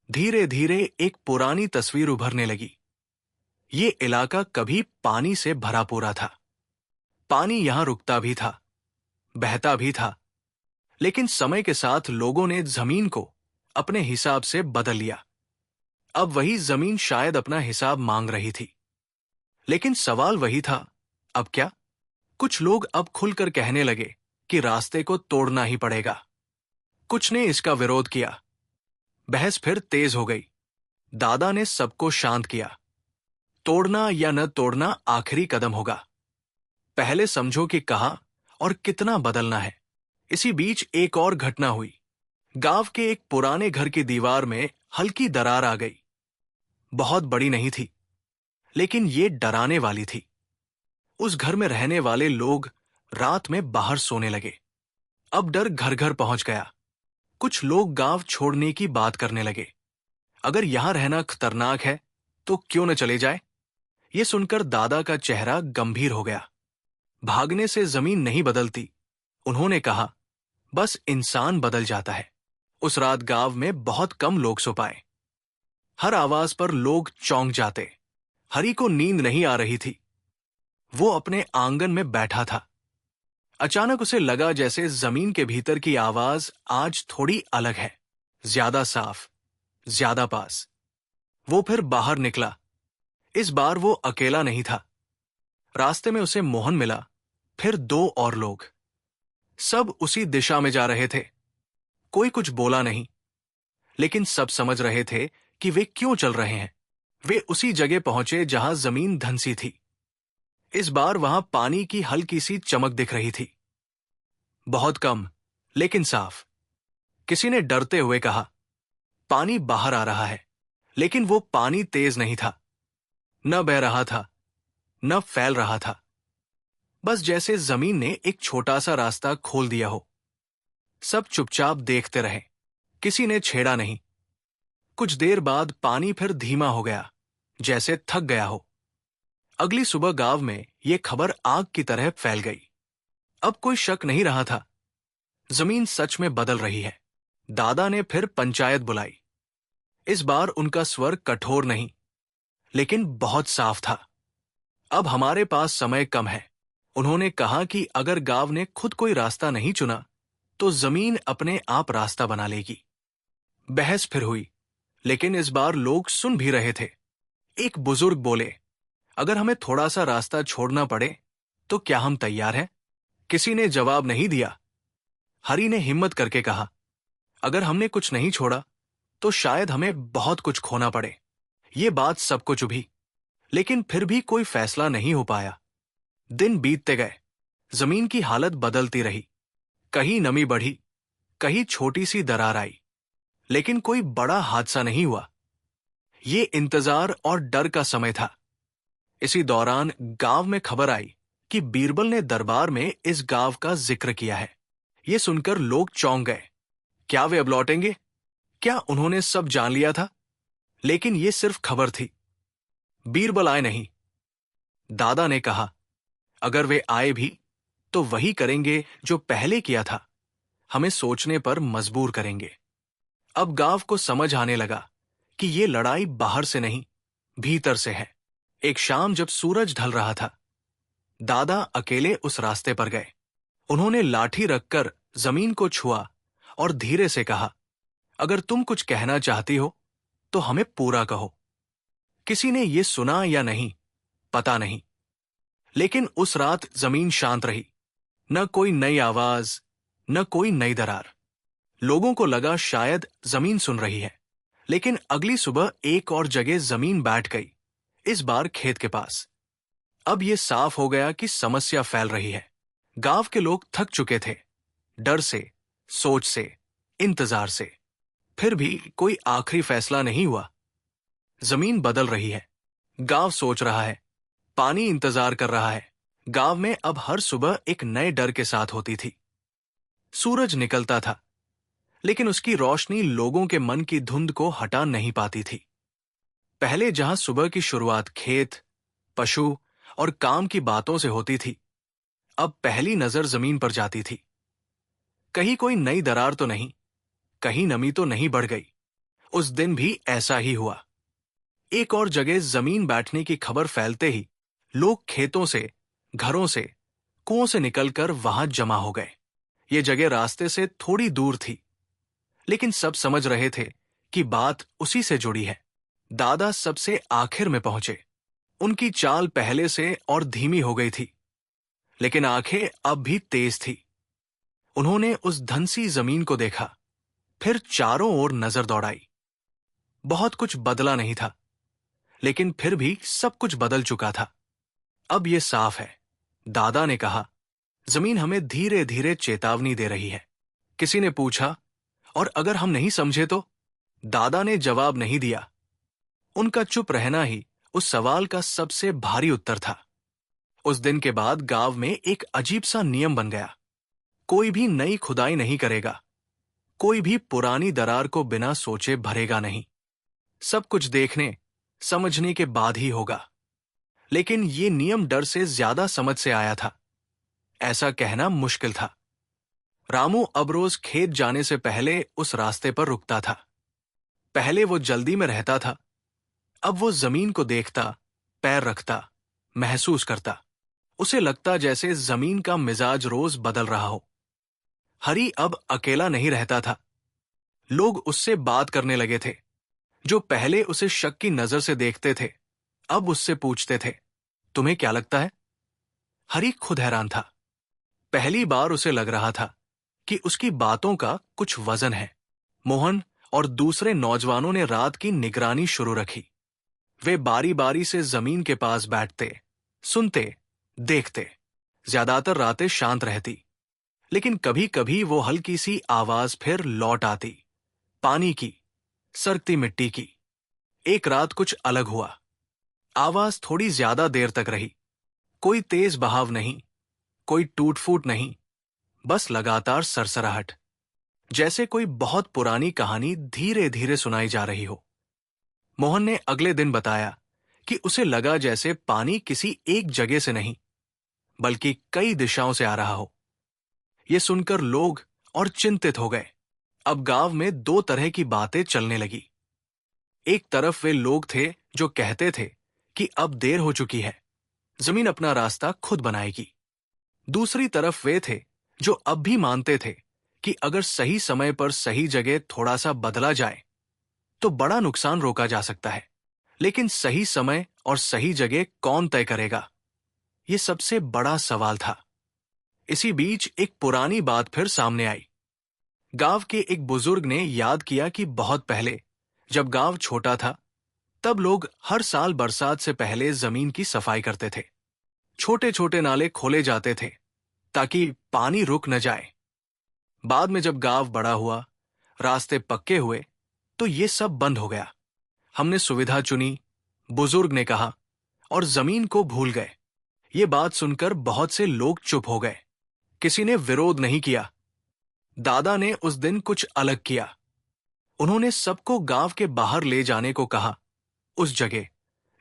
धीरे धीरे एक पुरानी तस्वीर उभरने लगी। ये इलाका कभी पानी से भरा पूरा था। पानी यहां रुकता भी था, बहता भी था, लेकिन समय के साथ लोगों ने जमीन को अपने हिसाब से बदल लिया। अब वही जमीन शायद अपना हिसाब मांग रही थी। लेकिन सवाल वही था, अब क्या? कुछ लोग अब खुलकर कहने लगे कि रास्ते को तोड़ना ही पड़ेगा। कुछ ने इसका विरोध किया। बहस फिर तेज हो गई। दादा ने सबको शांत किया। तोड़ना या न तोड़ना आखिरी कदम होगा। पहले समझो कि कहाँ और कितना बदलना है। इसी बीच एक और घटना हुई। गांव के एक पुराने घर की दीवार में हल्की दरार आ गई। बहुत बड़ी नहीं थी, लेकिन ये डराने वाली थी। उस घर में रहने वाले लोग रात में बाहर सोने लगे। अब डर घर घर पहुंच गया। कुछ लोग गांव छोड़ने की बात करने लगे। अगर यहां रहना खतरनाक है तो क्यों न चले जाए? ये सुनकर दादा का चेहरा गंभीर हो गया। भागने से जमीन नहीं बदलती, उन्होंने कहा, बस इंसान बदल जाता है। उस रात गांव में बहुत कम लोग सो पाए। हर आवाज पर लोग चौंक जाते। हरी को नींद नहीं आ रही थी। वो अपने आंगन में बैठा था। अचानक उसे लगा जैसे जमीन के भीतर की आवाज आज थोड़ी अलग है, ज्यादा साफ, ज्यादा पास। वो फिर बाहर निकला। इस बार वो अकेला नहीं था। रास्ते में उसे मोहन मिला, फिर दो और लोग। सब उसी दिशा में जा रहे थे। कोई कुछ बोला नहीं, लेकिन सब समझ रहे थे कि वे क्यों चल रहे हैं। वे उसी जगह पहुंचे जहां जमीन धंसी थी। इस बार वहां पानी की हल्की सी चमक दिख रही थी, बहुत कम, लेकिन साफ। किसी ने डरते हुए कहा, पानी बाहर आ रहा है। लेकिन वो पानी तेज नहीं था, न बह रहा था, न फैल रहा था। बस जैसे जमीन ने एक छोटा सा रास्ता खोल दिया हो। सब चुपचाप देखते रहे, किसी ने छेड़ा नहीं। कुछ देर बाद पानी फिर धीमा हो गया, जैसे थक गया हो। अगली सुबह गांव में ये खबर आग की तरह फैल गई। अब कोई शक नहीं रहा था, जमीन सच में बदल रही है। दादा ने फिर पंचायत बुलाई। इस बार उनका स्वर कठोर नहीं, लेकिन बहुत साफ था। अब हमारे पास समय कम है। उन्होंने कहा कि अगर गांव ने खुद कोई रास्ता नहीं चुना, तो जमीन अपने आप रास्ता बना लेगी। बहस फिर हुई, लेकिन इस बार लोग सुन भी रहे थे। एक बुजुर्ग बोले, अगर हमें थोड़ा सा रास्ता छोड़ना पड़े, तो क्या हम तैयार हैं? किसी ने जवाब नहीं दिया। हरि ने हिम्मत करके कहा, अगर हमने कुछ नहीं छोड़ा, तो शायद हमें बहुत कुछ खोना पड़े। ये बात सबको चुभी, लेकिन फिर भी कोई फैसला नहीं हो पाया। दिन बीतते गए, जमीन की हालत बदलती रही। कहीं नमी बढ़ी, कहीं छोटी सी दरार आई, लेकिन कोई बड़ा हादसा नहीं हुआ। ये इंतजार और डर का समय था। इसी दौरान गांव में खबर आई कि बीरबल ने दरबार में इस गांव का जिक्र किया है। ये सुनकर लोग चौंक गए। क्या वे अब लौटेंगे? क्या उन्होंने सब जान लिया था? लेकिन ये सिर्फ खबर थी। बीरबल आए नहीं। दादा ने कहा, अगर वे आए भी, तो वही करेंगे जो पहले किया था, हमें सोचने पर मजबूर करेंगे। अब गांव को समझ आने लगा कि ये लड़ाई बाहर से नहीं, भीतर से है। एक शाम जब सूरज ढल रहा था, दादा अकेले उस रास्ते पर गए। उन्होंने लाठी रखकर जमीन को छुआ और धीरे से कहा, अगर तुम कुछ कहना चाहती हो, तो हमें पूरा कहो। किसी ने यह सुना या नहीं, पता नहीं, लेकिन उस रात जमीन शांत रही। न कोई नई आवाज, न कोई नई दरार। लोगों को लगा शायद जमीन सुन रही है। लेकिन अगली सुबह एक और जगह जमीन बैठ गई, इस बार खेत के पास। अब यह साफ हो गया कि समस्या फैल रही है। गांव के लोग थक चुके थे, डर से, सोच से, इंतजार से। फिर भी कोई आखिरी फैसला नहीं हुआ। जमीन बदल रही है, गांव सोच रहा है, पानी इंतजार कर रहा है। गांव में अब हर सुबह एक नए डर के साथ होती थी। सूरज निकलता था, लेकिन उसकी रोशनी लोगों के मन की धुंध को हटा नहीं पाती थी। पहले जहां सुबह की शुरुआत खेत, पशु और काम की बातों से होती थी, अब पहली नजर जमीन पर जाती थी। कहीं कोई नई दरार तो नहीं, कहीं नमी तो नहीं बढ़ गई। उस दिन भी ऐसा ही हुआ। एक और जगह जमीन बैठने की खबर फैलते ही लोग खेतों से, घरों से, कुओं से निकलकर वहां जमा हो गए। ये जगह रास्ते से थोड़ी दूर थी, लेकिन सब समझ रहे थे कि बात उसी से जुड़ी है। दादा सबसे आखिर में पहुंचे। उनकी चाल पहले से और धीमी हो गई थी, लेकिन आंखें अब भी तेज थी। उन्होंने उस धंसी जमीन को देखा, फिर चारों ओर नजर दौड़ाई। बहुत कुछ बदला नहीं था, लेकिन फिर भी सब कुछ बदल चुका था। अब यह साफ है, दादा ने कहा, जमीन हमें धीरे धीरे चेतावनी दे रही है। किसी ने पूछा, और अगर हम नहीं समझे तो? दादा ने जवाब नहीं दिया। उनका चुप रहना ही उस सवाल का सबसे भारी उत्तर था। उस दिन के बाद गांव में एक अजीब सा नियम बन गया। कोई भी नई खुदाई नहीं करेगा, कोई भी पुरानी दरार को बिना सोचे भरेगा नहीं। सब कुछ देखने, समझने के बाद ही होगा। लेकिन ये नियम डर से ज्यादा समझ से आया था। ऐसा कहना मुश्किल था। रामू अब रोज खेत जाने से पहले उस रास्ते पर रुकता था। पहले वो जल्दी में रहता था, अब वो जमीन को देखता, पैर रखता, महसूस करता। उसे लगता जैसे जमीन का मिजाज रोज बदल रहा हो। हरी अब अकेला नहीं रहता था। लोग उससे बात करने लगे थे। जो पहले उसे शक की नजर से देखते थे, अब उससे पूछते थे, तुम्हें क्या लगता है? हरी खुद हैरान था। पहली बार उसे लग रहा था कि उसकी बातों का कुछ वजन है। मोहन और दूसरे नौजवानों ने रात की निगरानी शुरू रखी। वे बारी बारी से जमीन के पास बैठते, सुनते, देखते। ज्यादातर रातें शांत रहती, लेकिन कभी कभी वो हल्की सी आवाज फिर लौट आती। पानी की, सरकती मिट्टी की। एक रात कुछ अलग हुआ। आवाज थोड़ी ज्यादा देर तक रही। कोई तेज बहाव नहीं, कोई टूट फूट नहीं, बस लगातार सरसराहट, जैसे कोई बहुत पुरानी कहानी धीरे धीरे सुनाई जा रही हो। मोहन ने अगले दिन बताया कि उसे लगा जैसे पानी किसी एक जगह से नहीं, बल्कि कई दिशाओं से आ रहा हो। ये सुनकर लोग और चिंतित हो गए। अब गांव में दो तरह की बातें चलने लगी। एक तरफ वे लोग थे जो कहते थे कि अब देर हो चुकी है, जमीन अपना रास्ता खुद बनाएगी। दूसरी तरफ वे थे जो अब भी मानते थे कि अगर सही समय पर सही जगह थोड़ा सा बदला जाए तो बड़ा नुकसान रोका जा सकता है। लेकिन सही समय और सही जगह कौन तय करेगा, ये सबसे बड़ा सवाल था। इसी बीच एक पुरानी बात फिर सामने आई। गांव के एक बुजुर्ग ने याद किया कि बहुत पहले, जब गांव छोटा था, तब लोग हर साल बरसात से पहले जमीन की सफाई करते थे। छोटे छोटे नाले खोले जाते थे ताकि पानी रुक न जाए। बाद में जब गांव बड़ा हुआ, रास्ते पक्के हुए, तो ये सब बंद हो गया। हमने सुविधा चुनी, बुजुर्ग ने कहा, और जमीन को भूल गए। ये बात सुनकर बहुत से लोग चुप हो गए। किसी ने विरोध नहीं किया। दादा ने उस दिन कुछ अलग किया। उन्होंने सबको गांव के बाहर ले जाने को कहा, उस जगह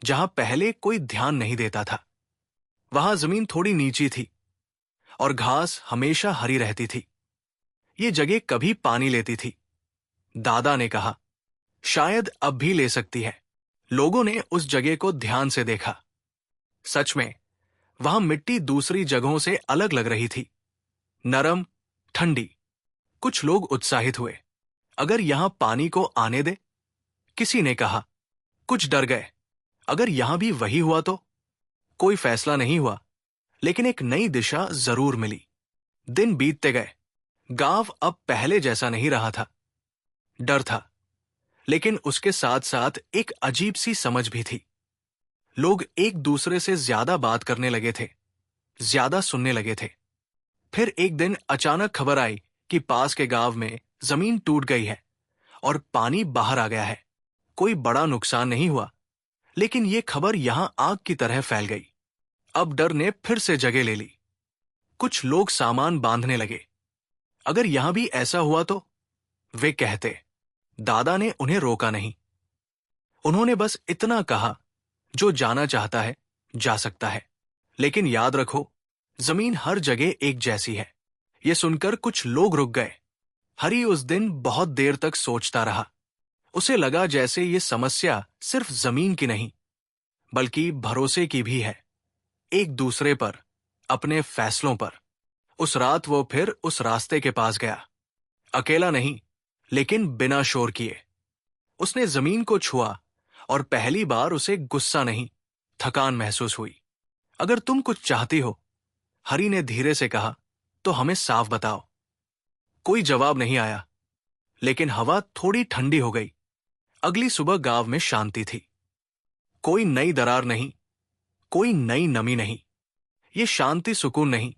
जहां पहले कोई ध्यान नहीं देता था। वहां जमीन थोड़ी नीची थी और घास हमेशा हरी रहती थी। ये जगह कभी पानी लेती थी। दादा ने कहा, शायद अब भी ले सकती है। लोगों ने उस जगह को ध्यान से देखा। सच में वहां मिट्टी दूसरी जगहों से अलग लग रही थी, नरम, ठंडी। कुछ लोग उत्साहित हुए, अगर यहां पानी को आने दे। किसी ने कहा। कुछ डर गए, अगर यहां भी वही हुआ तो। कोई फैसला नहीं हुआ, लेकिन एक नई दिशा जरूर मिली। दिन बीतते गए। गांव अब पहले जैसा नहीं रहा था। डर था, लेकिन उसके साथ साथ एक अजीब सी समझ भी थी। लोग एक दूसरे से ज्यादा बात करने लगे थे, ज्यादा सुनने लगे थे। फिर एक दिन अचानक खबर आई कि पास के गांव में जमीन टूट गई है और पानी बाहर आ गया है। कोई बड़ा नुकसान नहीं हुआ, लेकिन यह खबर यहां आग की तरह फैल गई। अब डर ने फिर से जगह ले ली। कुछ लोग सामान बांधने लगे। अगर यहां भी ऐसा हुआ तो, वे कहते। दादा ने उन्हें रोका नहीं। उन्होंने बस इतना कहा, जो जाना चाहता है जा सकता है, लेकिन याद रखो, जमीन हर जगह एक जैसी है। यह सुनकर कुछ लोग रुक गए। हरी उस दिन बहुत देर तक सोचता रहा। उसे लगा जैसे ये समस्या सिर्फ जमीन की नहीं, बल्कि भरोसे की भी है, एक दूसरे पर, अपने फैसलों पर। उस रात वो फिर उस रास्ते के पास गया, अकेला नहीं, लेकिन बिना शोर किए। उसने जमीन को छुआ और पहली बार उसे गुस्सा नहीं, थकान महसूस हुई। अगर तुम कुछ चाहती हो, हरी ने धीरे से कहा, तो हमें साफ बताओ। कोई जवाब नहीं आया, लेकिन हवा थोड़ी ठंडी हो गई। अगली सुबह गांव में शांति थी। कोई नई दरार नहीं, कोई नई नमी नहीं। ये शांति सुकून नहीं,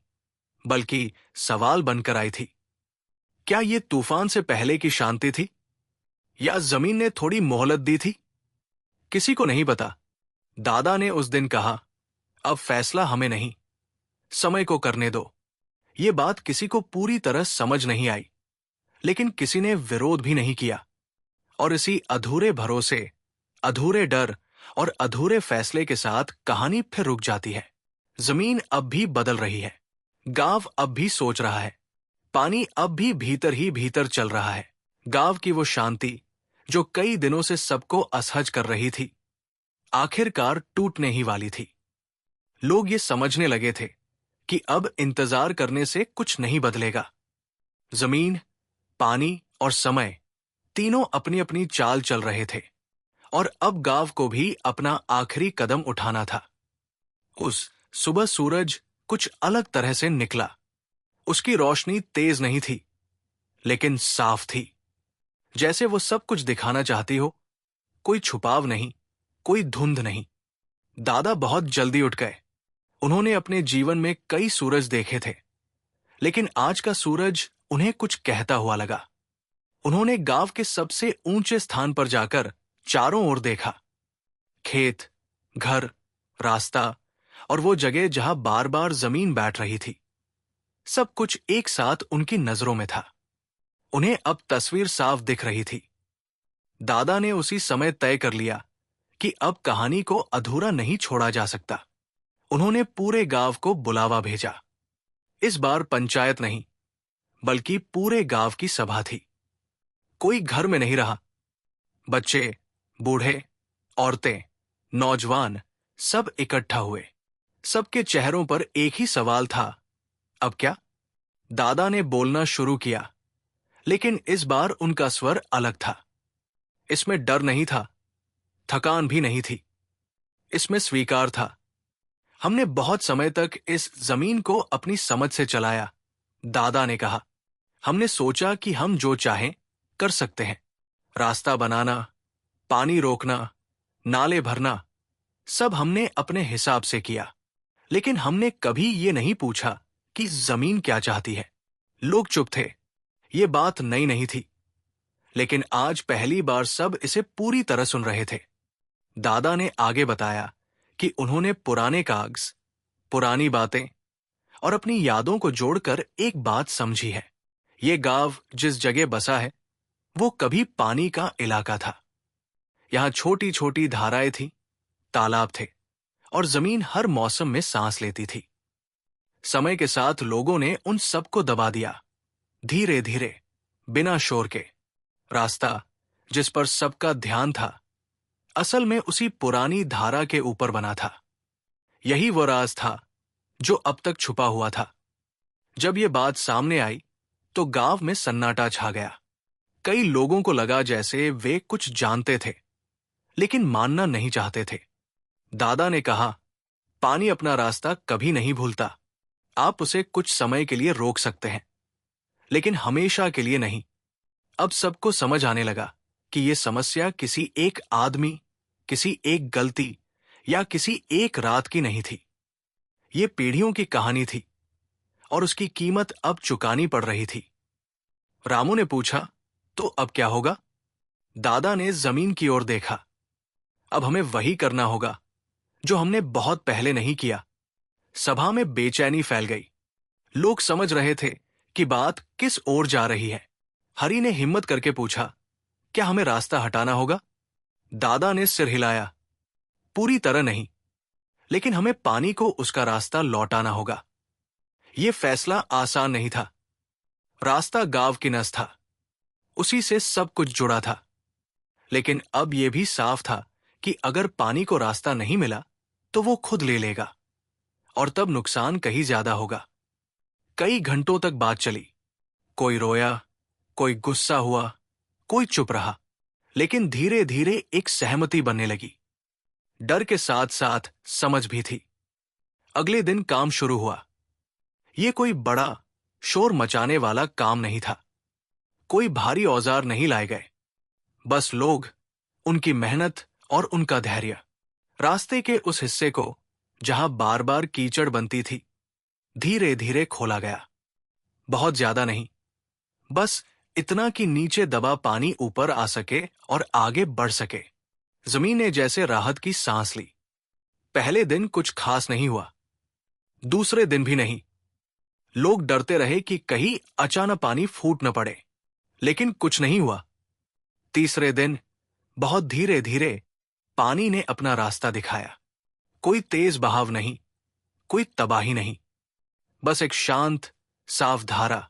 बल्कि सवाल बनकर आई थी। क्या ये तूफान से पहले की शांति थी, या जमीन ने थोड़ी मोहलत दी थी? किसी को नहीं पता। दादा ने उस दिन कहा, अब फैसला हमें नहीं, समय को करने दो। ये बात किसी को पूरी तरह समझ नहीं आई, लेकिन किसी ने विरोध भी नहीं किया। और इसी अधूरे भरोसे, अधूरे डर और अधूरे फैसले के साथ कहानी फिर रुक जाती है। जमीन अब भी बदल रही है, गांव अब भी सोच रहा है, पानी अब भी भीतर ही भीतर चल रहा है। गांव की वो शांति जो कई दिनों से सबको असहज कर रही थी, आखिरकार टूटने ही वाली थी। लोग ये समझने लगे थे कि अब इंतजार करने से कुछ नहीं बदलेगा। जमीन, पानी और समय तीनों अपनी अपनी चाल चल रहे थे और अब गांव को भी अपना आखिरी कदम उठाना था। उस सुबह सूरज कुछ अलग तरह से निकला। उसकी रोशनी तेज नहीं थी, लेकिन साफ थी, जैसे वो सब कुछ दिखाना चाहती हो। कोई छुपाव नहीं, कोई धुंध नहीं। दादा बहुत जल्दी उठ गए। उन्होंने अपने जीवन में कई सूरज देखे थे, लेकिन आज का सूरज उन्हें कुछ कहता हुआ लगा। उन्होंने गांव के सबसे ऊंचे स्थान पर जाकर चारों ओर देखा। खेत, घर, रास्ता और वो जगह जहां बार बार जमीन बैठ रही थी, सब कुछ एक साथ उनकी नजरों में था। उन्हें अब तस्वीर साफ दिख रही थी। दादा ने उसी समय तय कर लिया कि अब कहानी को अधूरा नहीं छोड़ा जा सकता। उन्होंने पूरे गांव को बुलावा भेजा। इस बार पंचायत नहीं, बल्कि पूरे गांव की सभा थी। कोई घर में नहीं रहा। बच्चे, बूढ़े, औरतें, नौजवान सब इकट्ठा हुए। सबके चेहरों पर एक ही सवाल था, अब क्या? दादा ने बोलना शुरू किया, लेकिन इस बार उनका स्वर अलग था। इसमें डर नहीं था, थकान भी नहीं थी। इसमें स्वीकार था। हमने बहुत समय तक इस जमीन को अपनी समझ से चलाया, दादा ने कहा। हमने सोचा कि हम जो चाहें कर सकते हैं। रास्ता बनाना, पानी रोकना, नाले भरना, सब हमने अपने हिसाब से किया। लेकिन हमने कभी ये नहीं पूछा कि जमीन क्या चाहती है। लोग चुप थे। ये बात नई नहीं थी, लेकिन आज पहली बार सब इसे पूरी तरह सुन रहे थे। दादा ने आगे बताया कि उन्होंने पुराने कागज, पुरानी बातें और अपनी यादों को जोड़कर एक बात समझी है। ये गांव जिस जगह बसा है, वो कभी पानी का इलाका था। यहां छोटी छोटी धाराएं थीं, तालाब थे और जमीन हर मौसम में सांस लेती थी। समय के साथ लोगों ने उन सबको दबा दिया, धीरे धीरे, बिना शोर के। रास्ता जिस पर सबका ध्यान था, असल में उसी पुरानी धारा के ऊपर बना था। यही वो राज था जो अब तक छुपा हुआ था। जब ये बात सामने आई तो गांव में सन्नाटा छा गया। कई लोगों को लगा जैसे वे कुछ जानते थे, लेकिन मानना नहीं चाहते थे। दादा ने कहा, पानी अपना रास्ता कभी नहीं भूलता। आप उसे कुछ समय के लिए रोक सकते हैं, लेकिन हमेशा के लिए नहीं। अब सबको समझ आने लगा कि यह समस्या किसी एक आदमी, किसी एक गलती या किसी एक रात की नहीं थी। ये पीढ़ियों की कहानी थी और उसकी कीमत अब चुकानी पड़ रही थी। रामू ने पूछा, तो अब क्या होगा? दादा ने जमीन की ओर देखा। अब हमें वही करना होगा जो हमने बहुत पहले नहीं किया। सभा में बेचैनी फैल गई। लोग समझ रहे थे कि बात किस ओर जा रही है। हरी ने हिम्मत करके पूछा, क्या हमें रास्ता हटाना होगा? दादा ने सिर हिलाया, पूरी तरह नहीं, लेकिन हमें पानी को उसका रास्ता लौटाना होगा। यह फैसला आसान नहीं था। रास्ता गांव की नस था, उसी से सब कुछ जुड़ा था। लेकिन अब यह भी साफ था कि अगर पानी को रास्ता नहीं मिला तो वो खुद ले लेगा, और तब नुकसान कहीं ज्यादा होगा। कई घंटों तक बात चली। कोई रोया, कोई गुस्सा हुआ, कोई चुप रहा, लेकिन धीरे धीरे एक सहमति बनने लगी। डर के साथ साथ समझ भी थी। अगले दिन काम शुरू हुआ। यह कोई बड़ा शोर मचाने वाला काम नहीं था। कोई भारी औजार नहीं लाए गए, बस लोग, उनकी मेहनत और उनका धैर्य। रास्ते के उस हिस्से को जहां बार बार कीचड़ बनती थी, धीरे धीरे खोला गया। बहुत ज्यादा नहीं, बस इतना कि नीचे दबा पानी ऊपर आ सके और आगे बढ़ सके। जमीन ने जैसे राहत की सांस ली। पहले दिन कुछ खास नहीं हुआ, दूसरे दिन भी नहीं। लोग डरते रहे कि कहीं अचानक पानी फूट न पड़े, लेकिन कुछ नहीं हुआ। तीसरे दिन बहुत धीरे धीरे पानी ने अपना रास्ता दिखाया। कोई तेज बहाव नहीं, कोई तबाही नहीं, बस एक शांत, साफ धारा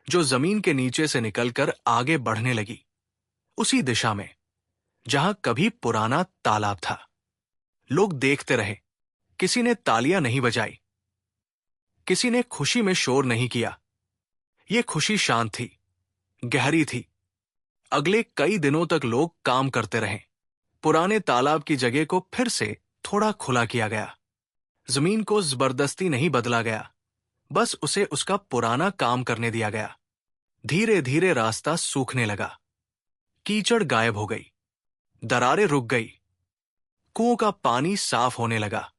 जो जमीन के नीचे से निकलकर आगे बढ़ने लगी, उसी दिशा में जहां कभी पुराना तालाब था। लोग देखते रहे, किसी ने तालियां नहीं बजाई, किसी ने खुशी में शोर नहीं किया। ये खुशी शांत थी, गहरी थी। अगले कई दिनों तक लोग काम करते रहे। पुराने तालाब की जगह को फिर से थोड़ा खुला किया गया। जमीन को जबरदस्ती नहीं बदला गया, बस उसे उसका पुराना काम करने दिया गया। धीरे धीरे रास्ता सूखने लगा। कीचड़ गायब हो गई, दरारें रुक गई, कुओं का पानी साफ होने लगा।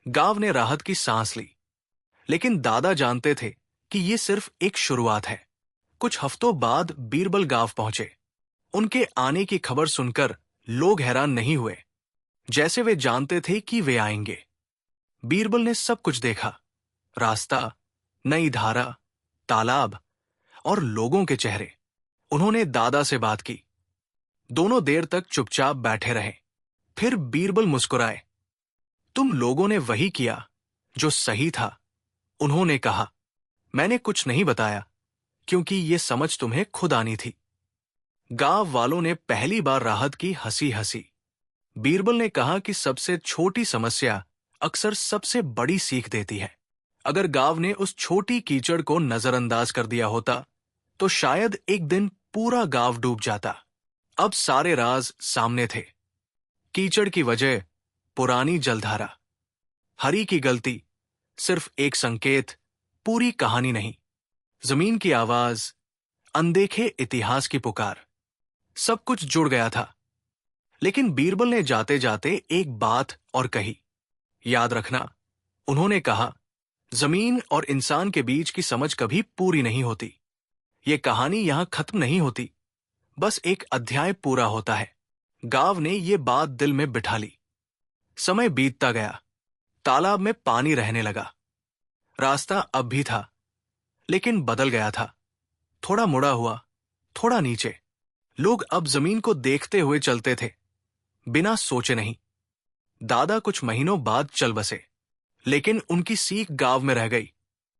गांव ने राहत की सांस ली। लेकिन दादा जानते थे कि ये सिर्फ एक शुरुआत है। कुछ हफ्तों बाद बीरबल गांव पहुंचे। उनके आने की खबर सुनकर लोग हैरान नहीं हुए, जैसे वे जानते थे कि वे आएंगे। बीरबल ने सब कुछ देखा, रास्ता, नई धारा, तालाब और लोगों के चेहरे। उन्होंने दादा से बात की। दोनों देर तक चुपचाप बैठे रहे। फिर बीरबल मुस्कुराए। तुम लोगों ने वही किया जो सही था, उन्होंने कहा। मैंने कुछ नहीं बताया, क्योंकि ये समझ तुम्हें खुद आनी थी। गांव वालों ने पहली बार राहत की हंसी हंसी। बीरबल ने कहा कि सबसे छोटी समस्या अक्सर सबसे बड़ी सीख देती है। अगर गांव ने उस छोटी कीचड़ को नजरअंदाज कर दिया होता, तो शायद एक दिन पूरा गांव डूब जाता। अब सारे राज सामने थे। कीचड़ की वजह पुरानी जलधारा, हरी की गलती सिर्फ एक संकेत, पूरी कहानी नहीं। जमीन की आवाज, अनदेखे इतिहास की पुकार, सब कुछ जुड़ गया था। लेकिन बीरबल ने जाते जाते एक बात और कही। याद रखना, उन्होंने कहा, जमीन और इंसान के बीच की समझ कभी पूरी नहीं होती। ये कहानी यहां खत्म नहीं होती, बस एक अध्याय पूरा होता है। गांव ने ये बात दिल में बिठा ली। समय बीतता गया। तालाब में पानी रहने लगा। रास्ता अब भी था, लेकिन बदल गया था। थोड़ा मुड़ा हुआ, थोड़ा नीचे। लोग अब जमीन को देखते हुए चलते थे, बिना सोचे नहीं। दादा कुछ महीनों बाद चल बसे, लेकिन उनकी सीख गांव में रह गई।